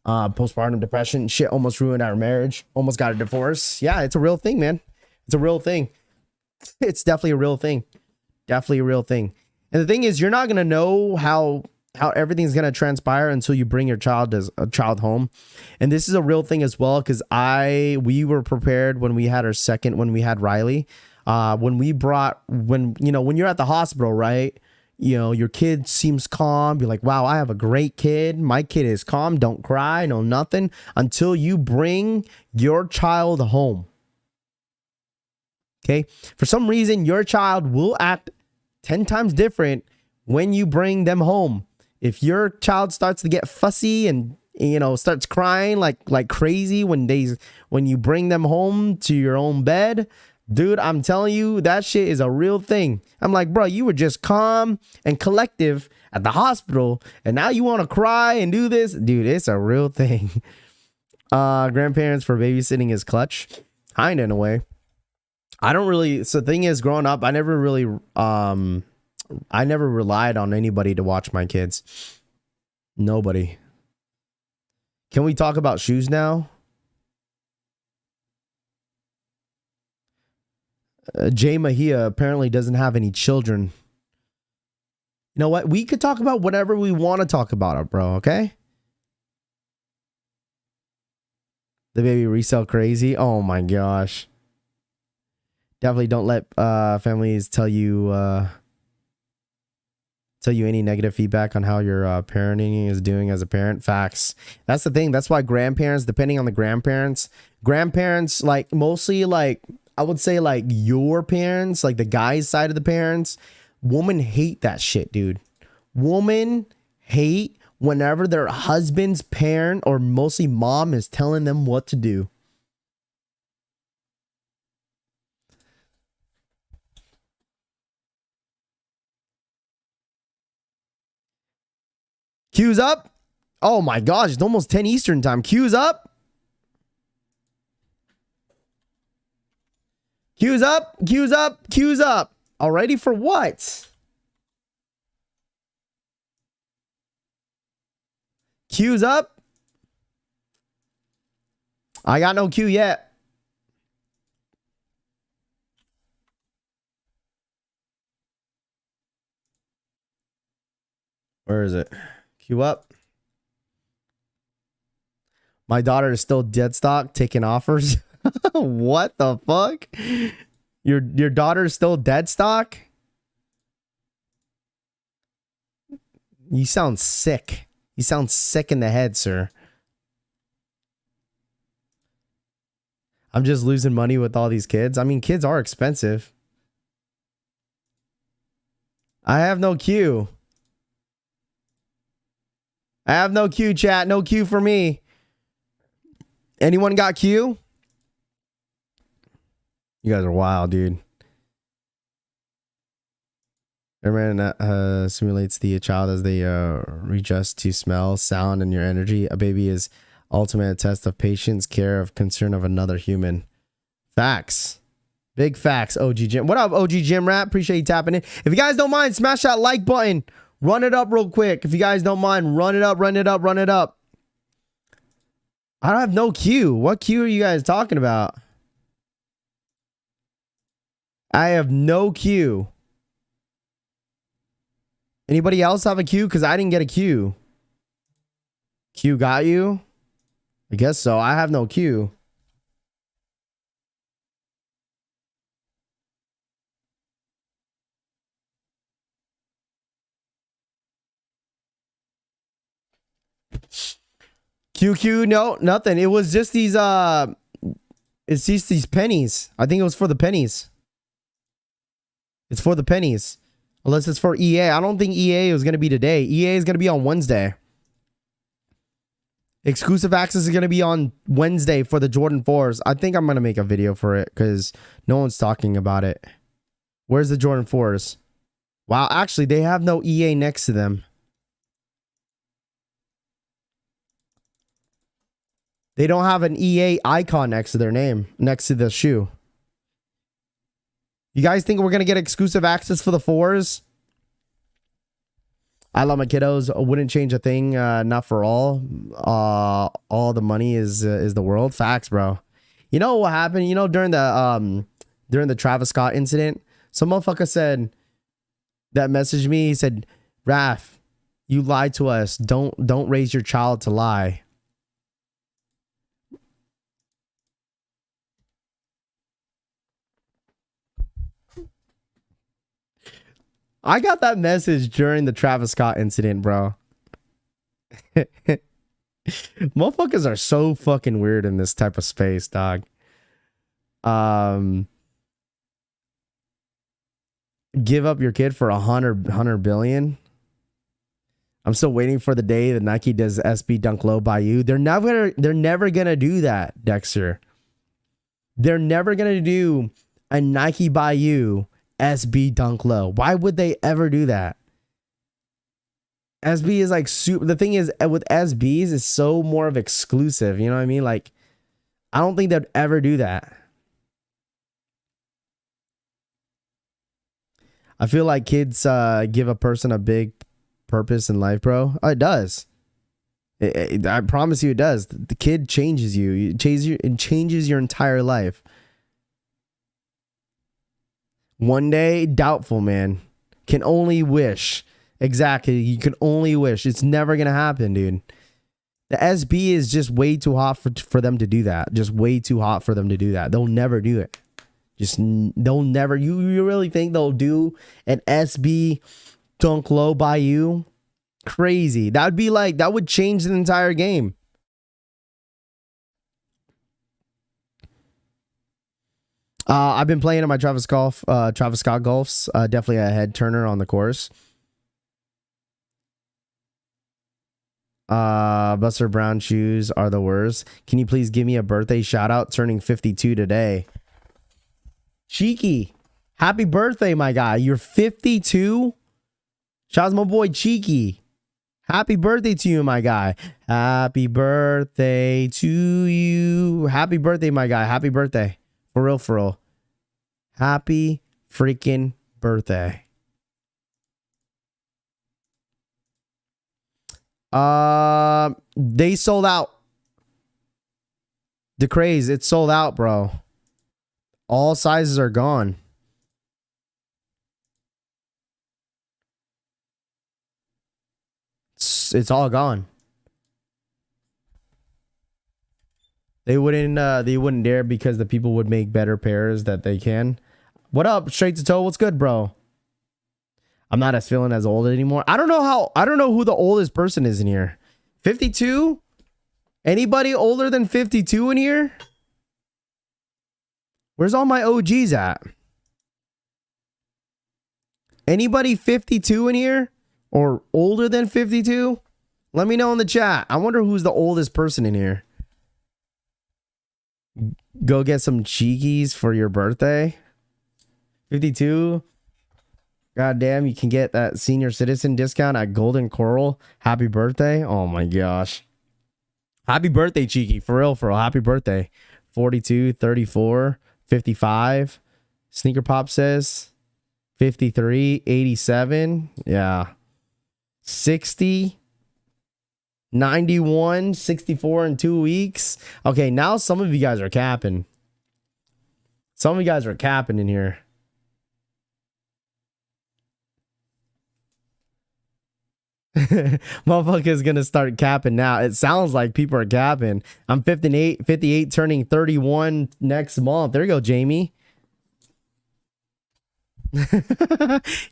Postpartum depression, shit almost ruined our marriage. Almost got a divorce. Yeah, it's a real thing, man. It's a real thing. It's definitely a real thing. Definitely a real thing. And the thing is, you're not gonna know how everything's gonna transpire until you bring your child home. And this is a real thing as well, because we were prepared when we had when we had Riley. When you're at the hospital, right? You know, your kid seems calm. You're like, wow, I have a great kid. My kid is calm. Don't cry. No, nothing. Until you bring your child home. Okay. For some reason, your child will act 10 times different when you bring them home. If your child starts to get fussy and, you know, starts crying like crazy when you bring them home to your own bed, Dude, I'm telling you, that shit is a real thing. I'm like, bro, you were just calm and collective at the hospital, and now you want to cry and do this? Dude, it's a real thing. Grandparents for babysitting is clutch. Kind of in a way. I don't really, so the thing is, growing up, I never relied on anybody to watch my kids. Nobody. Can we talk about shoes now? Jay Mahia apparently doesn't have any children. You know what? We could talk about whatever we want to talk about it, bro, okay? The baby resale crazy. Oh my gosh. Definitely don't let families tell you any negative feedback on how your parenting is doing as a parent. Facts. That's the thing. That's why grandparents, depending on the grandparents, like mostly like, I would say like your parents, like the guy's side of the parents, women hate that shit, dude. Women hate whenever their husband's parent or mostly mom is telling them what to do. Cues up. Oh my gosh, it's almost 10 Eastern time. Cues up. Cues up. Cues up. Cues up. All ready for what? Cues up. I got no cue yet. Where is it? Cue up. My daughter is still dead stock taking offers. What the fuck? Your daughter is still dead stock? You sound sick. You sound sick in the head, sir. I'm just losing money with all these kids. I mean, kids are expensive. I have no cue. I have no cue, chat. No cue for me. Anyone got cue? You guys are wild, dude. Everyone simulates the child as they readjust to smell, sound, and your energy. A baby is ultimate test of patience, care, of concern of another human. Facts. Big facts, OG Jim. What up, OG Jim Rat? Appreciate you tapping in. If you guys don't mind, smash that like button. Run it up real quick. If you guys don't mind, run it up, run it up, run it up. I don't have no cue. What cue are you guys talking about? I have no cue. Anybody else have a cue? Because I didn't get a cue. Cue got you? I guess so. I have no cue. QQ, no, nothing. It was just these it's just these pennies. I think it was for the pennies. It's for the pennies. Unless it's for EA. I don't think EA was going to be today. EA is going to be on Wednesday. Exclusive access is going to be on Wednesday for the Jordan 4s. I think I'm going to make a video for it because no one's talking about it. Where's the Jordan 4s? Wow, actually, they have no EA next to them. They don't have an EA icon next to their name, next to the shoe. You guys think we're going to get exclusive access for the 4s? I love my kiddos. Wouldn't change a thing. Not for all. All the money is the world. Facts, bro. You know what happened? You know, during the Travis Scott incident, some motherfucker said, that messaged me. He said, Raph, you lied to us. Don't raise your child to lie. I got that message during the Travis Scott incident, bro. Motherfuckers are so fucking weird in this type of space, dog. Give up your kid for 100 billion. I'm still waiting for the day that Nike does SB Dunk Low by you. They're never gonna do that, Dexter. They're never gonna do a Nike by you SB Dunk Low. Why would they ever do that? SB is like super. The thing is with SBs, it's so more of exclusive. You know what I mean? Like, I don't think they'd ever do that. I feel like kids give a person a big purpose in life, bro. Oh, it does. I promise you, it does. The kid changes you. It changes your entire life. One day, doubtful, man. Can only wish. Exactly. You can only wish. It's never going to happen, dude. The SB is just way too hot for them to do that. Just way too hot for them to do that. They'll never do it. They'll never. You really think they'll do an SB Dunk Low by you? Crazy. That would change the entire game. I've been playing in my Travis Scott golfs. Definitely a head turner on the course. Buster Brown shoes are the worst. Can you please give me a birthday shout out? Turning 52 today. Cheeky. Happy birthday, my guy. You're 52? Shout out to my boy Cheeky. Happy birthday to you, my guy. Happy birthday to you. Happy birthday, my guy. Happy birthday. For real, for real. Happy freaking birthday. They sold out. The craze, it's sold out, bro. All sizes are gone. It's all gone. They wouldn't dare because the people would make better pairs that they can. What up, Straight to Toe? What's good, bro? I'm not as feeling as old anymore. I don't know who the oldest person is in here. 52? Anybody older than 52 in here? Where's all my OGs at? Anybody 52 in here? Or older than 52? Let me know in the chat. I wonder who's the oldest person in here. Go get some cheekies for your birthday. 52. God damn, you can get that senior citizen discount at Golden Coral. Happy birthday. Oh my gosh. Happy birthday, Cheeky. For real, for real. Happy birthday. 42, 34, 55. Sneaker Pop says 53, 87. Yeah. 60. 91, 64 in 2 weeks. Okay, now some of you guys are capping. Some of you guys are capping in here. Motherfucker's gonna start capping now. It sounds like people are capping. I'm 58 turning 31 next month. There you go, Jamie.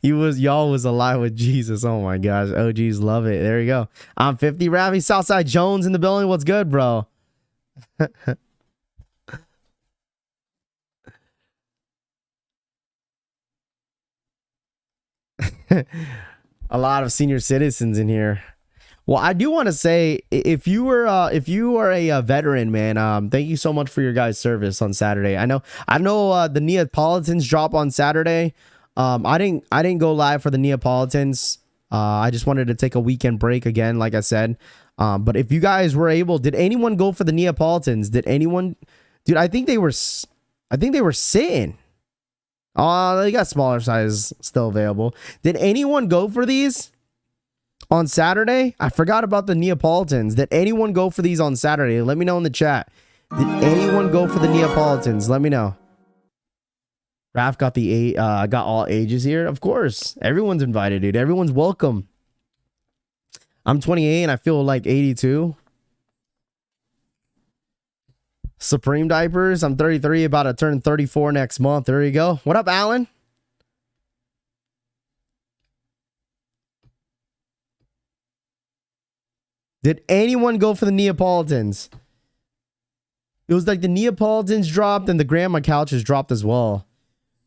Y'all was alive with Jesus. Oh my gosh. OGs love it. There you go. I'm 50. Ravi Southside Jones in the building. What's good, bro? A lot of senior citizens in here. Well, I do want to say, if you are a veteran, man, thank you so much for your guys' service on Saturday. I know the Neapolitans drop on Saturday. I didn't go live for the Neapolitans. I just wanted to take a weekend break again, like I said. But if you guys were able, did anyone go for the Neapolitans? Did anyone? Dude, I think they were sitting. Oh, they got smaller sizes still available. Did anyone go for these on Saturday? I forgot about the Neapolitans. Did anyone go for these on Saturday? Let me know in the chat. Did anyone go for the Neapolitans? Let me know. Raph got all ages here. Of course. Everyone's invited, dude. Everyone's welcome. I'm 28 and I feel like 82. Supreme diapers. I'm 33, about to turn 34 next month. There you go. What up, Alan? Did anyone go for the Neapolitans? It was like the Neapolitans dropped and the grandma couches dropped as well.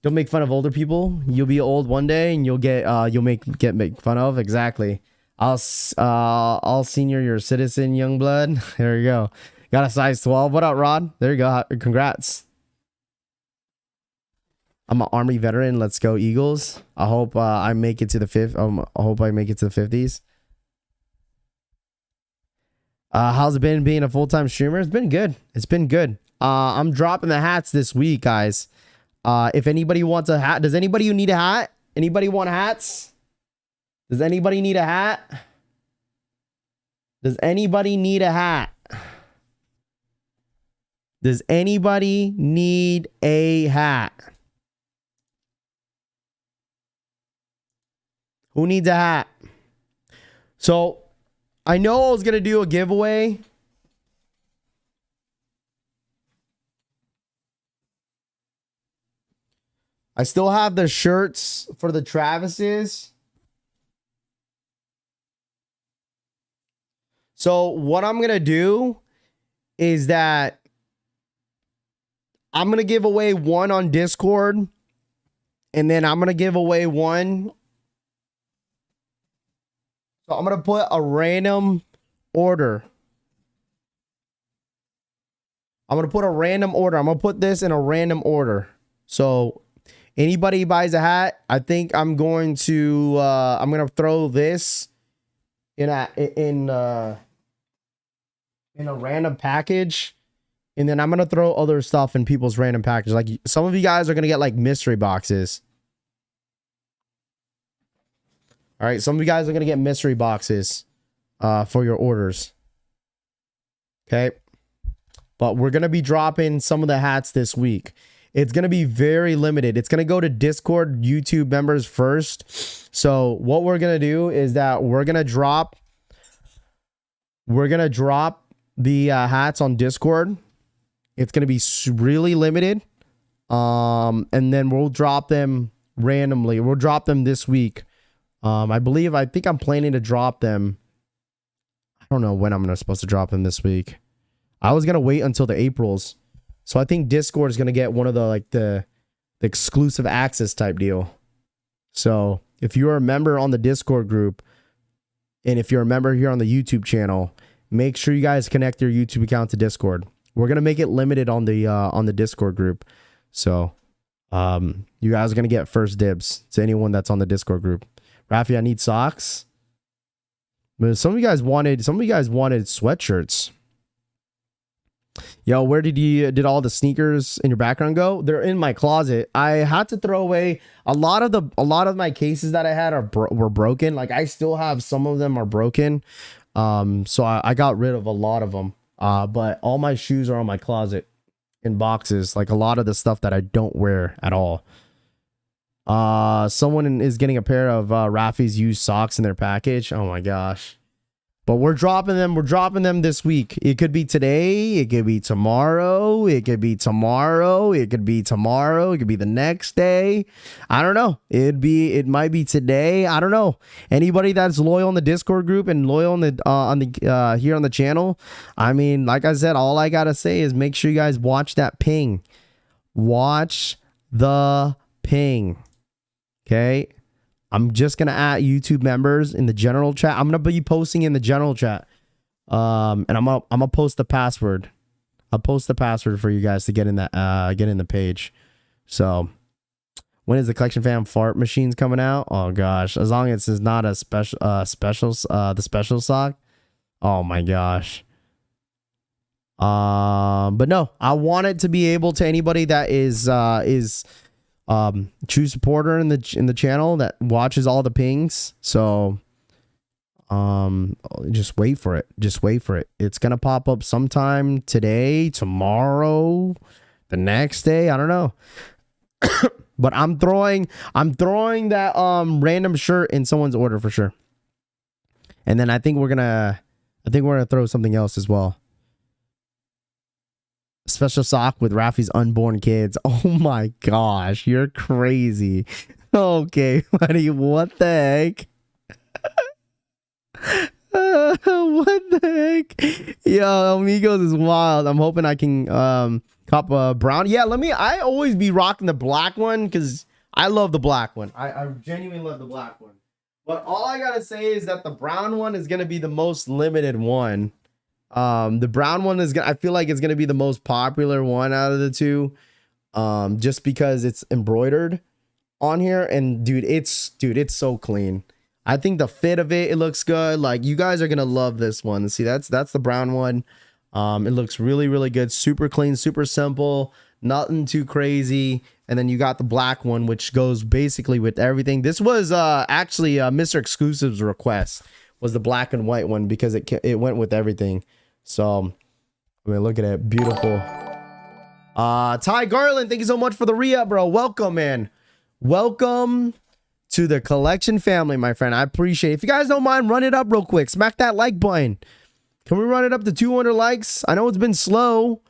Don't make fun of older people. You'll be old one day and you'll get make fun of. Exactly. I'll senior your citizen, young blood. There you go. Got a size 12. What up, Rod? There you go. Congrats. I'm an Army veteran. Let's go Eagles. I hope I make it to the fifth. I hope I make it to the 50s. How's it been being a full-time streamer? It's been good. It's been good. I'm dropping the hats this week, guys. If anybody wants a hat, does anybody need a hat? Anybody want hats? Does anybody need a hat? Does anybody need a hat? Does anybody need a hat? Who needs a hat? So, I know I was going to do a giveaway. I still have the shirts for the Travises. So what I'm going to do is that I'm going to give away one on Discord. And then I'm going to give away one. So I'm going to put a random order. I'm going to put a random order. I'm going to put this in a random order. So anybody buys a hat, I think I'm going to throw this in a random package, and then I'm going to throw other stuff in people's random packages. Like some of you guys are going to get like mystery boxes. All right, some of you guys are going to get mystery boxes for your orders. Okay? But we're going to be dropping some of the hats this week. It's going to be very limited. It's going to go to Discord YouTube members first. So what we're going to do is that we're going to drop the hats on Discord. It's going to be really limited. And then we'll drop them randomly. We'll drop them this week. I think I'm planning to drop them. I don't know when I'm supposed to drop them this week. I was going to wait until the Aprils. So I think Discord is going to get one of the exclusive access type deal. So if you're a member on the Discord group, and if you're a member here on the YouTube channel, make sure you guys connect your YouTube account to Discord. We're going to make it limited on the Discord group. So you guys are going to get first dibs to anyone that's on the Discord group. Rafi, I need socks. But some of you guys wanted sweatshirts. Yo, where did all the sneakers in your background go? They're in my closet. I had to throw away a lot of my cases that I had were broken. Like I still have some of them are broken. So I got rid of a lot of them. But all my shoes are on my closet in boxes. Like a lot of the stuff that I don't wear at all. Someone is getting a pair of Rafi's used socks in their package. Oh my gosh. But we're dropping them. We're dropping them this week. It could be today. It could be tomorrow. It could be tomorrow. It could be tomorrow. It could be the next day. I don't know. It might be today. I don't know. Anybody that's loyal on the Discord group and loyal on the here on the channel. I mean, like I said, all I gotta say is make sure you guys watch that ping. Watch the ping. Okay. I'm just going to add YouTube members in the general chat. I'm going to be posting in the general chat. And I'm going to post the password. I'll post the password for you guys to get in the page. So when is the collection fam fart machines coming out? Oh gosh. As long as it's not a the special sock. Oh my gosh. But no, I want it to be able to anybody that is true supporter in the channel that watches all the pings. So just wait for it. It's gonna pop up sometime today, tomorrow, the next day. I don't know. But I'm throwing that random shirt in someone's order for sure. And then I think we're gonna throw something else as well. Special sock with Rafi's unborn kids. Oh my gosh, you're crazy. Okay, buddy, what the heck? What the heck? Yo, Amigos is wild. I'm hoping I can cop a brown. Yeah, I always be rocking the black one because I love the black one. I genuinely love the black one. But all I gotta say is that the brown one is gonna be the most limited one. The brown one I feel like it's gonna be the most popular one out of the two. just because it's embroidered on here. And dude, it's so clean. I think the fit of it looks good. Like, you guys are gonna love this one. See, that's the brown one. It looks really, really good. Super clean, super simple, nothing too crazy. And then you got the black one, which goes basically with everything. This was actually Mr. Exclusive's request, was the black and white one, because it went with everything. So I mean, look at it, beautiful. Ty Garland, thank you so much for the re-up, bro. Welcome, man. Welcome to the collection family, my friend. I appreciate it. If you guys don't mind, run it up real quick. Smack that like button. Can we run it up to 200 likes? I know it's been slow.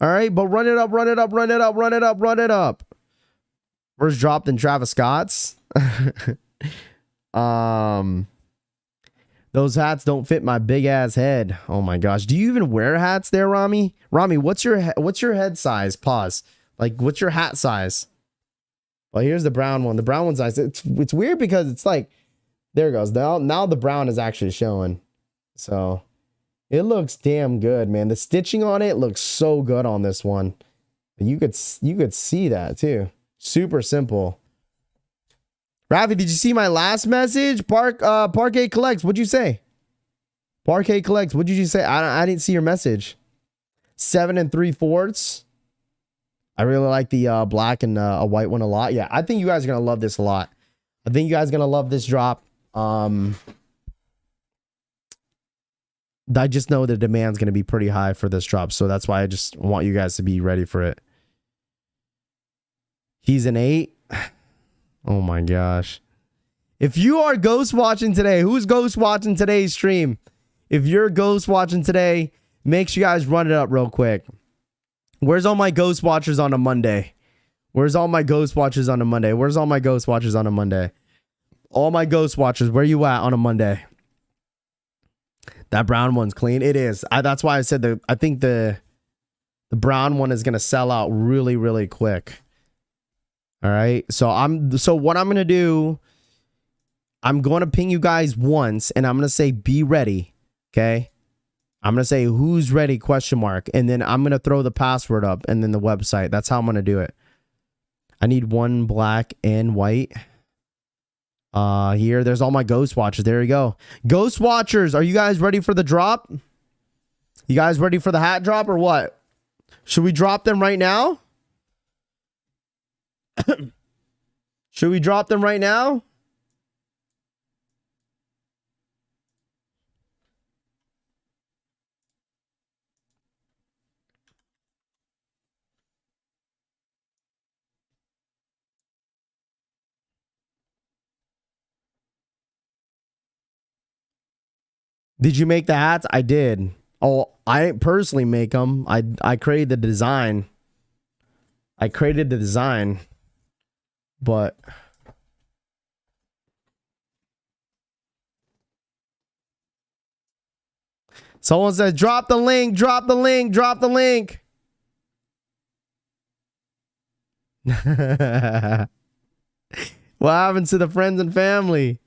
All right, but run it up, run it up, run it up, run it up, run it up. First dropped in Travis Scott's. Those hats don't fit my big ass head. Oh my gosh. Do you even wear hats there, Rami? Rami, what's your head size? Pause. Like, what's your hat size? Well, here's the brown one. The brown one's nice. It's weird because it's like, there it goes. Now the brown is actually showing. So it looks damn good, man. The stitching on it looks so good on this one. You could see that too. Super simple. Rafi, did you see my last message? Parquet Collects. What'd you say? Parquet Collects. What did you say? I didn't see your message. 7 3/4. I really like the black and a white one a lot. Yeah, I think you guys are gonna love this a lot. I think you guys are gonna love this drop. I just know the demand's gonna be pretty high for this drop, so that's why I just want you guys to be ready for it. He's an 8. Oh my gosh. If you are ghost watching today, who's ghost watching today's stream? If you're ghost watching today, make sure you guys run it up real quick. Where's all my ghost watchers on a Monday? Where's all my ghost watchers on a Monday? Where's all my ghost watchers on a Monday? All my ghost watchers, where you at on a Monday? That brown one's clean. It is. That's why I said I think the brown one is gonna sell out really, really quick. All right. So what I'm gonna do, I'm gonna ping you guys once, and I'm gonna say be ready. Okay. I'm gonna say who's ready ? And then I'm gonna throw the password up and then the website. That's how I'm gonna do it. I need one black and white. Here, there's all my ghost watchers. There you go. Ghost watchers, are you guys ready for the drop? You guys ready for the hat drop or what? Should we drop them right now? Should we drop them right now? Did you make the hats? I did. Oh, I didn't personally make them. I created the design. But someone says drop the link, drop the link, drop the link. What happened to the friends and family?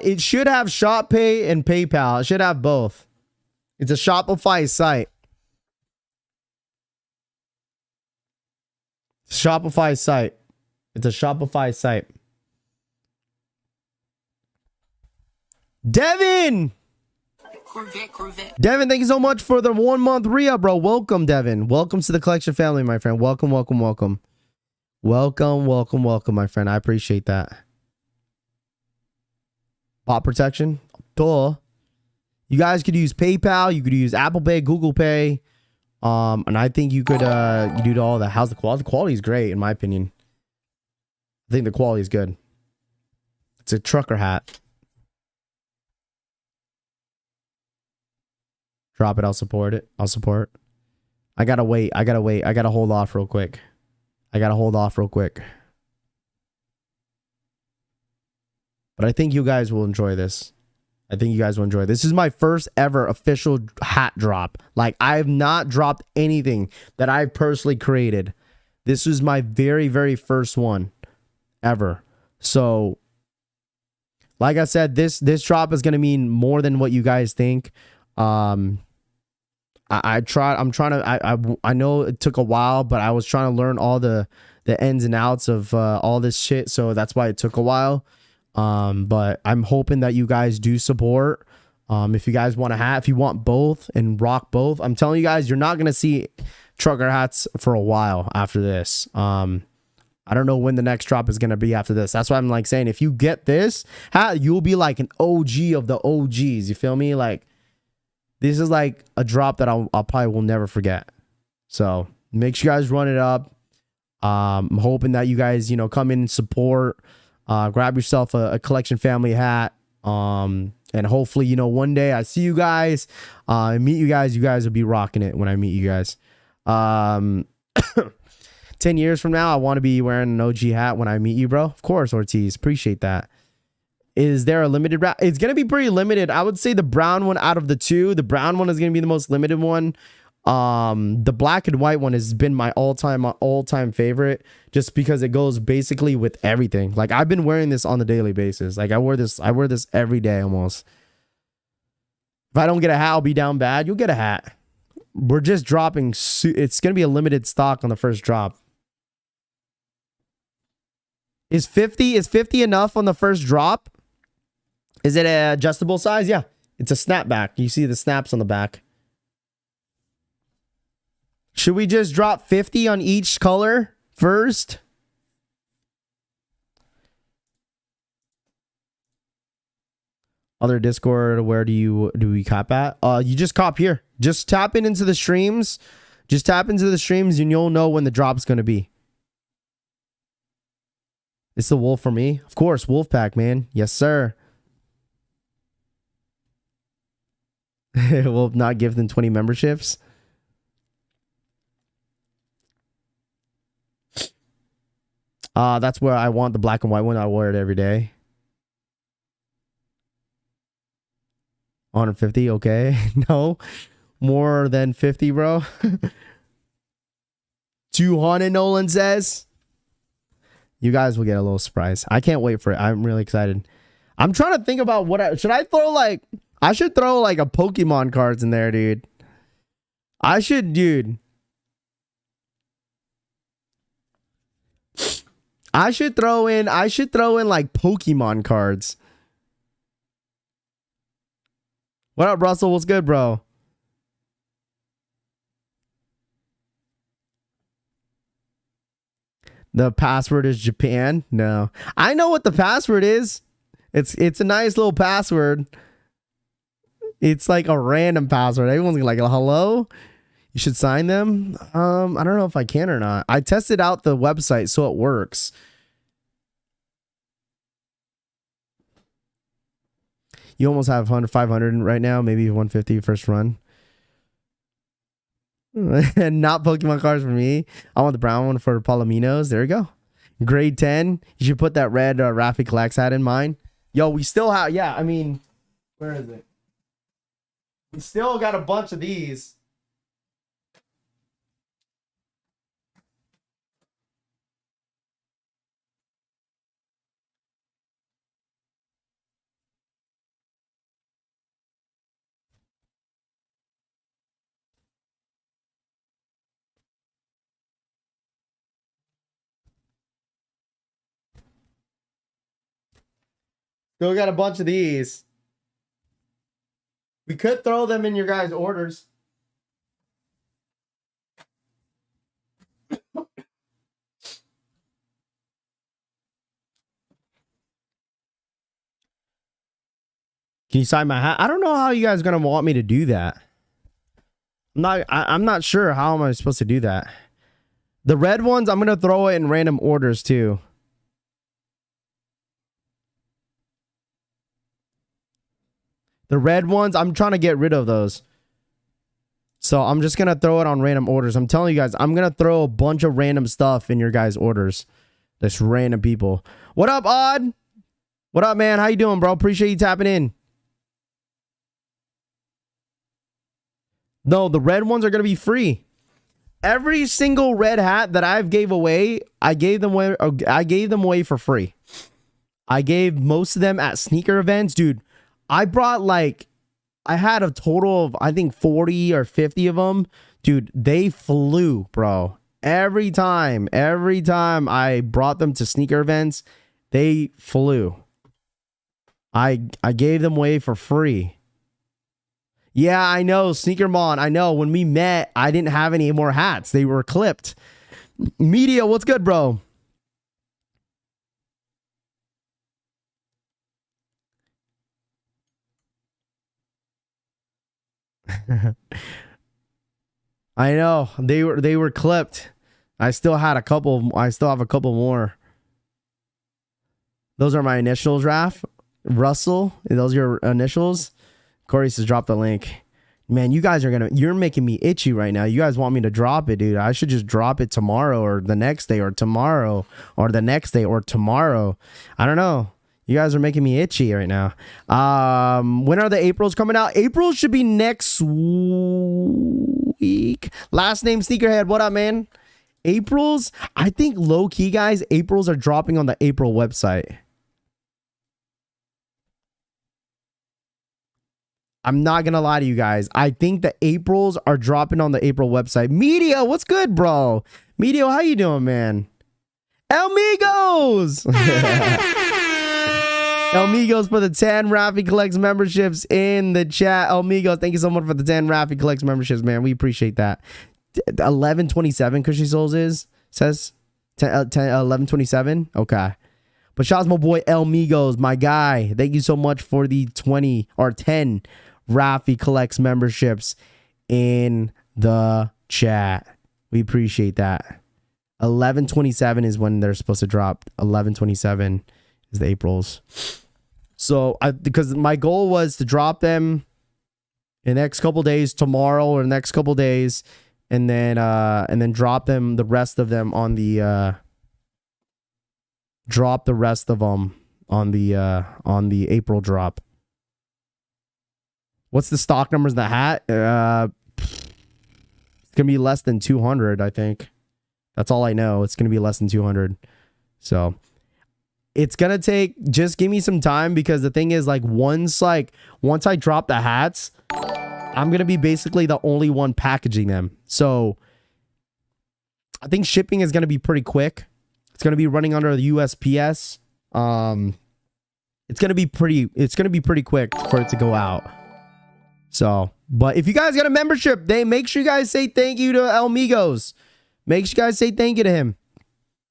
It should have Shop Pay and PayPal. It should have both. It's a Shopify site. Shopify site. It's a Shopify site. Devin! Devin, thank you so much for the 1 month re-up, bro. Welcome, Devin. Welcome to the collection family, my friend. Welcome, welcome, welcome. Welcome, welcome, welcome, my friend. I appreciate that. Bot protection. Duh. You guys could use PayPal. You could use Apple Pay, Google Pay. And I think you could you do all that. How's the quality? The quality is great, in my opinion. I think the quality is good. It's a trucker hat. Drop it. I'll support it. I'll support. I gotta wait. I gotta hold off real quick. But I think you guys will enjoy this. This is my first ever official hat drop. Like, I have not dropped anything that I've personally created. This is my very, very first one ever. So, like I said, this drop is going to mean more than what you guys think. I I tried. I'm trying to. I know it took a while, but I was trying to learn all the ins and outs of all this shit. So that's why it took a while. But I'm hoping that you guys do support. If you guys want a hat, if you want both and rock both, I'm telling you guys, you're not gonna see trucker hats for a while after this. I don't know when the next drop is gonna be after this. That's why I'm like saying, if you get this hat, you'll be like an OG of the OGs. You feel me? Like, this is like a drop that I'll probably will never forget. So make sure you guys run it up. I'm hoping that you guys, come in and support. Grab yourself a collection family hat. And hopefully, one day I see you guys, and meet you guys. You guys will be rocking it when I meet you guys. 10 years from now, I want to be wearing an OG hat when I meet you, bro. Of course, Ortiz. Appreciate that. Is there a limited wrap? It's going to be pretty limited. I would say the brown one out of the two. The brown one is going to be the most limited one. The black and white one has been my all-time favorite, just because it goes basically with everything. Like, I've been wearing this on the daily basis. Like, I wear this every day almost. If I don't get a hat, I'll be down bad. You'll get a hat. We're just dropping. It's going to be a limited stock on the first drop. Is 50 enough on the first drop? Is it an adjustable size? Yeah. It's a snapback. You see the snaps on the back. Should we just drop 50 on each color first? Other Discord, where do we cop at? You just cop here. Just tap into the streams. Just tap into the streams and you'll know when the drop's going to be. It's the wolf for me. Of course, Wolfpack, man. Yes, sir. We'll not give them 20 memberships. That's where I want the black and white one. I wear it every day. 150, okay. No. More than 50, bro. 200, Nolan says. You guys will get a little surprise. I can't wait for it. I'm really excited. I'm trying to think about should I throw like a Pokemon cards in there, dude. I should throw in like Pokemon cards. What up, Russell? What's good, bro? The password is Japan. No, I know what the password is. It's a nice little password. It's like a random password. Everyone's like, hello? You should sign them. I don't know if I can or not. I tested out the website, so it works. You almost have 500 right now, maybe 150 first run. And not Pokemon cards for me. I want the brown one for Palominos. There you go. Grade 10. You should put that red Rafi Collects hat in mine. Yo, we still have, yeah, I mean, where is it? We still got a bunch of these. Still got a bunch of these. We could throw them in your guys' orders. Can you sign my hat? I don't know how you guys are gonna want me to do that. I'm not sure how am I supposed to do that. The red ones, I'm gonna throw it in random orders too. The red ones, I'm trying to get rid of those. So I'm just going to throw it on random orders. I'm telling you guys, I'm going to throw a bunch of random stuff in your guys' orders. Just random people. What up, Odd? What up, man? How you doing, bro? Appreciate you tapping in. No, the red ones are going to be free. Every single red hat that I've gave away, I gave them away for free. I gave most of them at sneaker events. Dude, I brought like I had a total of, I think, 40 or 50 of them. Dude, they flew, bro. Every time I brought them to sneaker events, they flew. I gave them away for free. Yeah, I know, Sneaker Mon. I know. When we met, I didn't have any more hats. They were clipped. Media, what's good, bro? I know. They were clipped. I still had a couple. I still have a couple more. Those are my initials, Raph. Russell, those are your initials. Corey says drop the link. Man, you guys you're making me itchy right now. You guys want me to drop it, dude. I should just drop it tomorrow or the next day or tomorrow or the next day or tomorrow. I don't know. You guys are making me itchy right now. When are the Aprils coming out? April should be next week. Last name Sneakerhead. What up, man? Aprils, I think low key, guys, Aprils are dropping on the April website. I'm not gonna lie to you guys. I think the Aprils are dropping on the April website. Media, what's good, bro? Media, how you doing, man? Elmigos! Elmigos for the 10 Rafi Collects memberships in the chat. Elmigos, thank you so much for the 10 Rafi Collects memberships, man. We appreciate that. 1127 Cushy Souls says 1127. Okay. But shout out to my boy Elmigos, my guy. Thank you so much for the 20 or 10 Rafi Collects memberships in the chat. We appreciate that. 1127 is when they're supposed to drop. 1127 is the Aprils. So because my goal was to drop them in the next couple days, tomorrow or the next couple days, and then drop them, the rest of them on the drop the rest of them on the April drop. What's the stock numbers in the hat? It's gonna be less than 200, I think. That's all I know. It's gonna be less than 200. So it's gonna take, just give me some time, because the thing is, like, once I drop the hats, I'm gonna be basically the only one packaging them. So I think shipping is gonna be pretty quick. It's gonna be running under the USPS. It's gonna be pretty quick for it to go out. So, but if you guys got a membership, make sure you guys say thank you to Elmigos. Make sure you guys say thank you to him.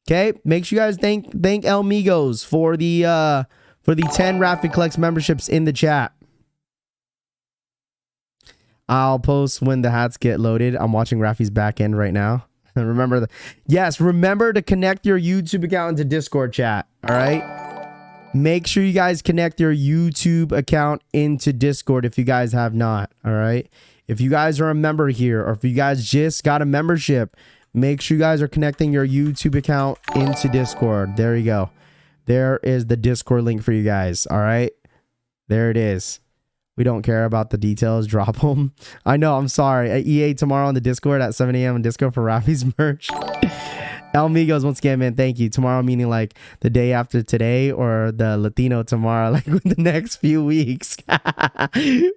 Okay, make sure you guys thank Elmigos for the 10 Rafi Collects memberships in the chat. I'll post when the hats get loaded. I'm watching Rafi's back end right now. Remember to connect your YouTube account into Discord chat. All right. Make sure you guys connect your YouTube account into Discord if you guys have not. All right. If you guys are a member here, or if you guys just got a membership, make sure you guys are connecting your YouTube account into Discord. There you go. There is the Discord link for you guys. All right. There it is. We don't care about the details. Drop them. I know. I'm sorry. At EA tomorrow on the Discord at 7 a.m. on Discord for Rafi's merch. Elmigos, once again, man, thank you. Tomorrow meaning like the day after today, or the Latino tomorrow, like the next few weeks.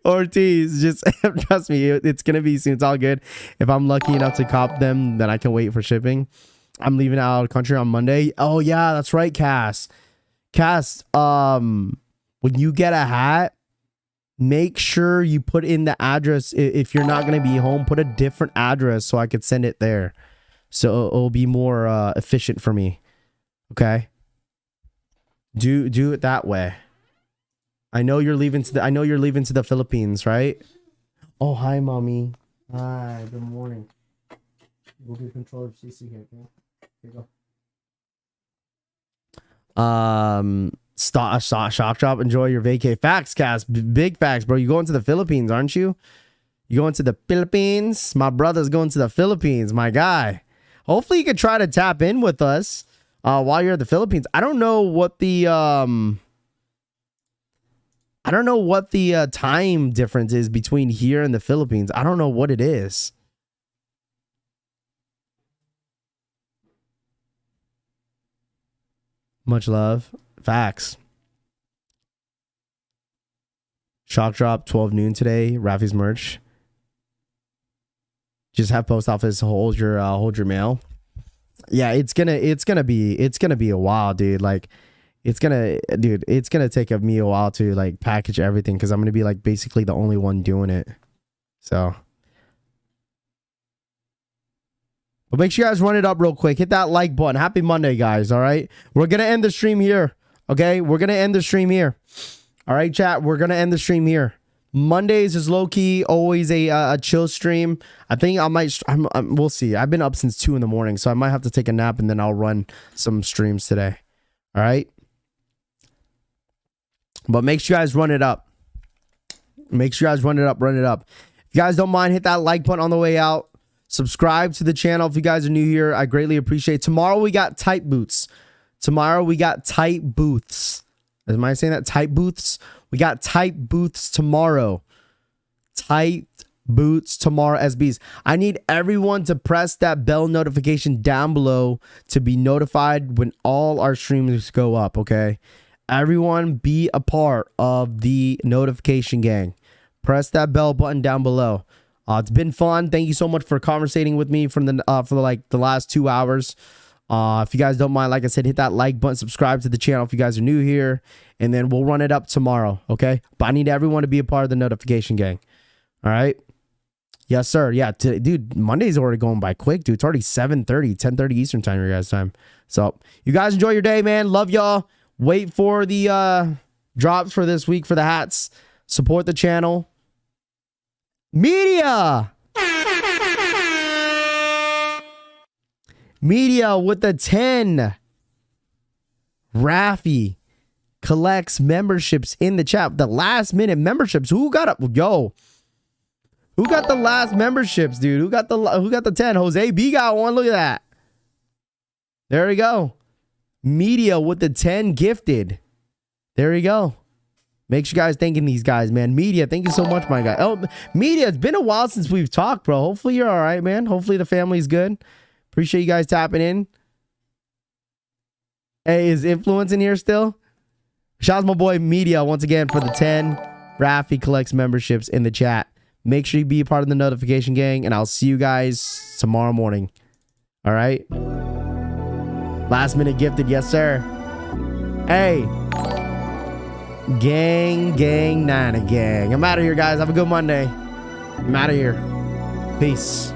Ortiz, just trust me, it's going to be soon. It's all good. If I'm lucky enough to cop them, then I can wait for shipping. I'm leaving out of the country on Monday. Oh, yeah, that's right, Cass. Cass, when you get a hat, make sure you put in the address. If you're not going to be home, put a different address so I could send it there. So it'll be more efficient for me. Okay? Do it that way. I know you're leaving to the Philippines, right? Oh, hi, mommy. Hi, good morning. We'll do control of CC here, okay? Here you go. Shop drop. Enjoy your vacay. Facts, Cast. Big facts, bro. You going to the Philippines, aren't you? You going to the Philippines? My brother's going to the Philippines, my guy. Hopefully you can try to tap in with us while you're at the Philippines. I don't know what the time difference is between here and the Philippines. I don't know what it is. Much love. Facts. Shock drop 12 noon today. Rafi's merch. Just have post office hold your mail. Yeah, it's gonna be a while, dude. Like, it's gonna take me a while to like package everything because I'm gonna be like basically the only one doing it. So, but make sure you guys run it up real quick. Hit that like button. Happy Monday, guys. All right, we're gonna end the stream here. Okay, we're gonna end the stream here. All right, chat. We're gonna end the stream here. Mondays is low key, always a chill stream. I think I might. We'll see. I've been up since 2 in the morning, so I might have to take a nap and then I'll run some streams today. All right. But make sure you guys run it up. Make sure you guys run it up. Run it up. If you guys don't mind, hit that like button on the way out. Subscribe to the channel if you guys are new here. I greatly appreciate it. Tomorrow we got tight boots. Tomorrow we got tight booths. Am I saying that? Tight booths? We got tight booths tomorrow. Tight boots tomorrow, SBs. I need everyone to press that bell notification down below to be notified when all our streams go up, okay? Everyone be a part of the notification gang. Press that bell button down below. It's been fun. Thank you so much for conversating with me for the last 2 hours. If you guys don't mind, like I said, hit that like button, subscribe to the channel if you guys are new here, and then we'll run it up tomorrow, okay? But I need everyone to be a part of the notification gang, all right? Yes, sir. Yeah, dude, Monday's already going by quick, dude. It's already 7:30, 10:30 Eastern time, your guys' time. So you guys enjoy your day, man. Love y'all. Wait for the drops for this week for the hats. Support the channel. Media with the 10. Rafi collects memberships in the chat. The last minute memberships. Who got up? Yo. Who got the last memberships, dude? Who got the 10? Jose B got one. Look at that. There we go. Media with the 10 gifted. There we go. Make sure you guys thanking these guys, man. Media, thank you so much, my guy. Oh, Media, it's been a while since we've talked, bro. Hopefully you're all right, man. Hopefully the family's good. Appreciate you guys tapping in. Hey, is Influence in here still? Shout out to my boy Media once again for the 10. Rafi collects memberships in the chat. Make sure you be a part of the notification gang, and I'll see you guys tomorrow morning. All right? Last minute gifted, yes, sir. Hey. Gang, Nana gang. I'm out of here, guys. Have a good Monday. I'm out of here. Peace.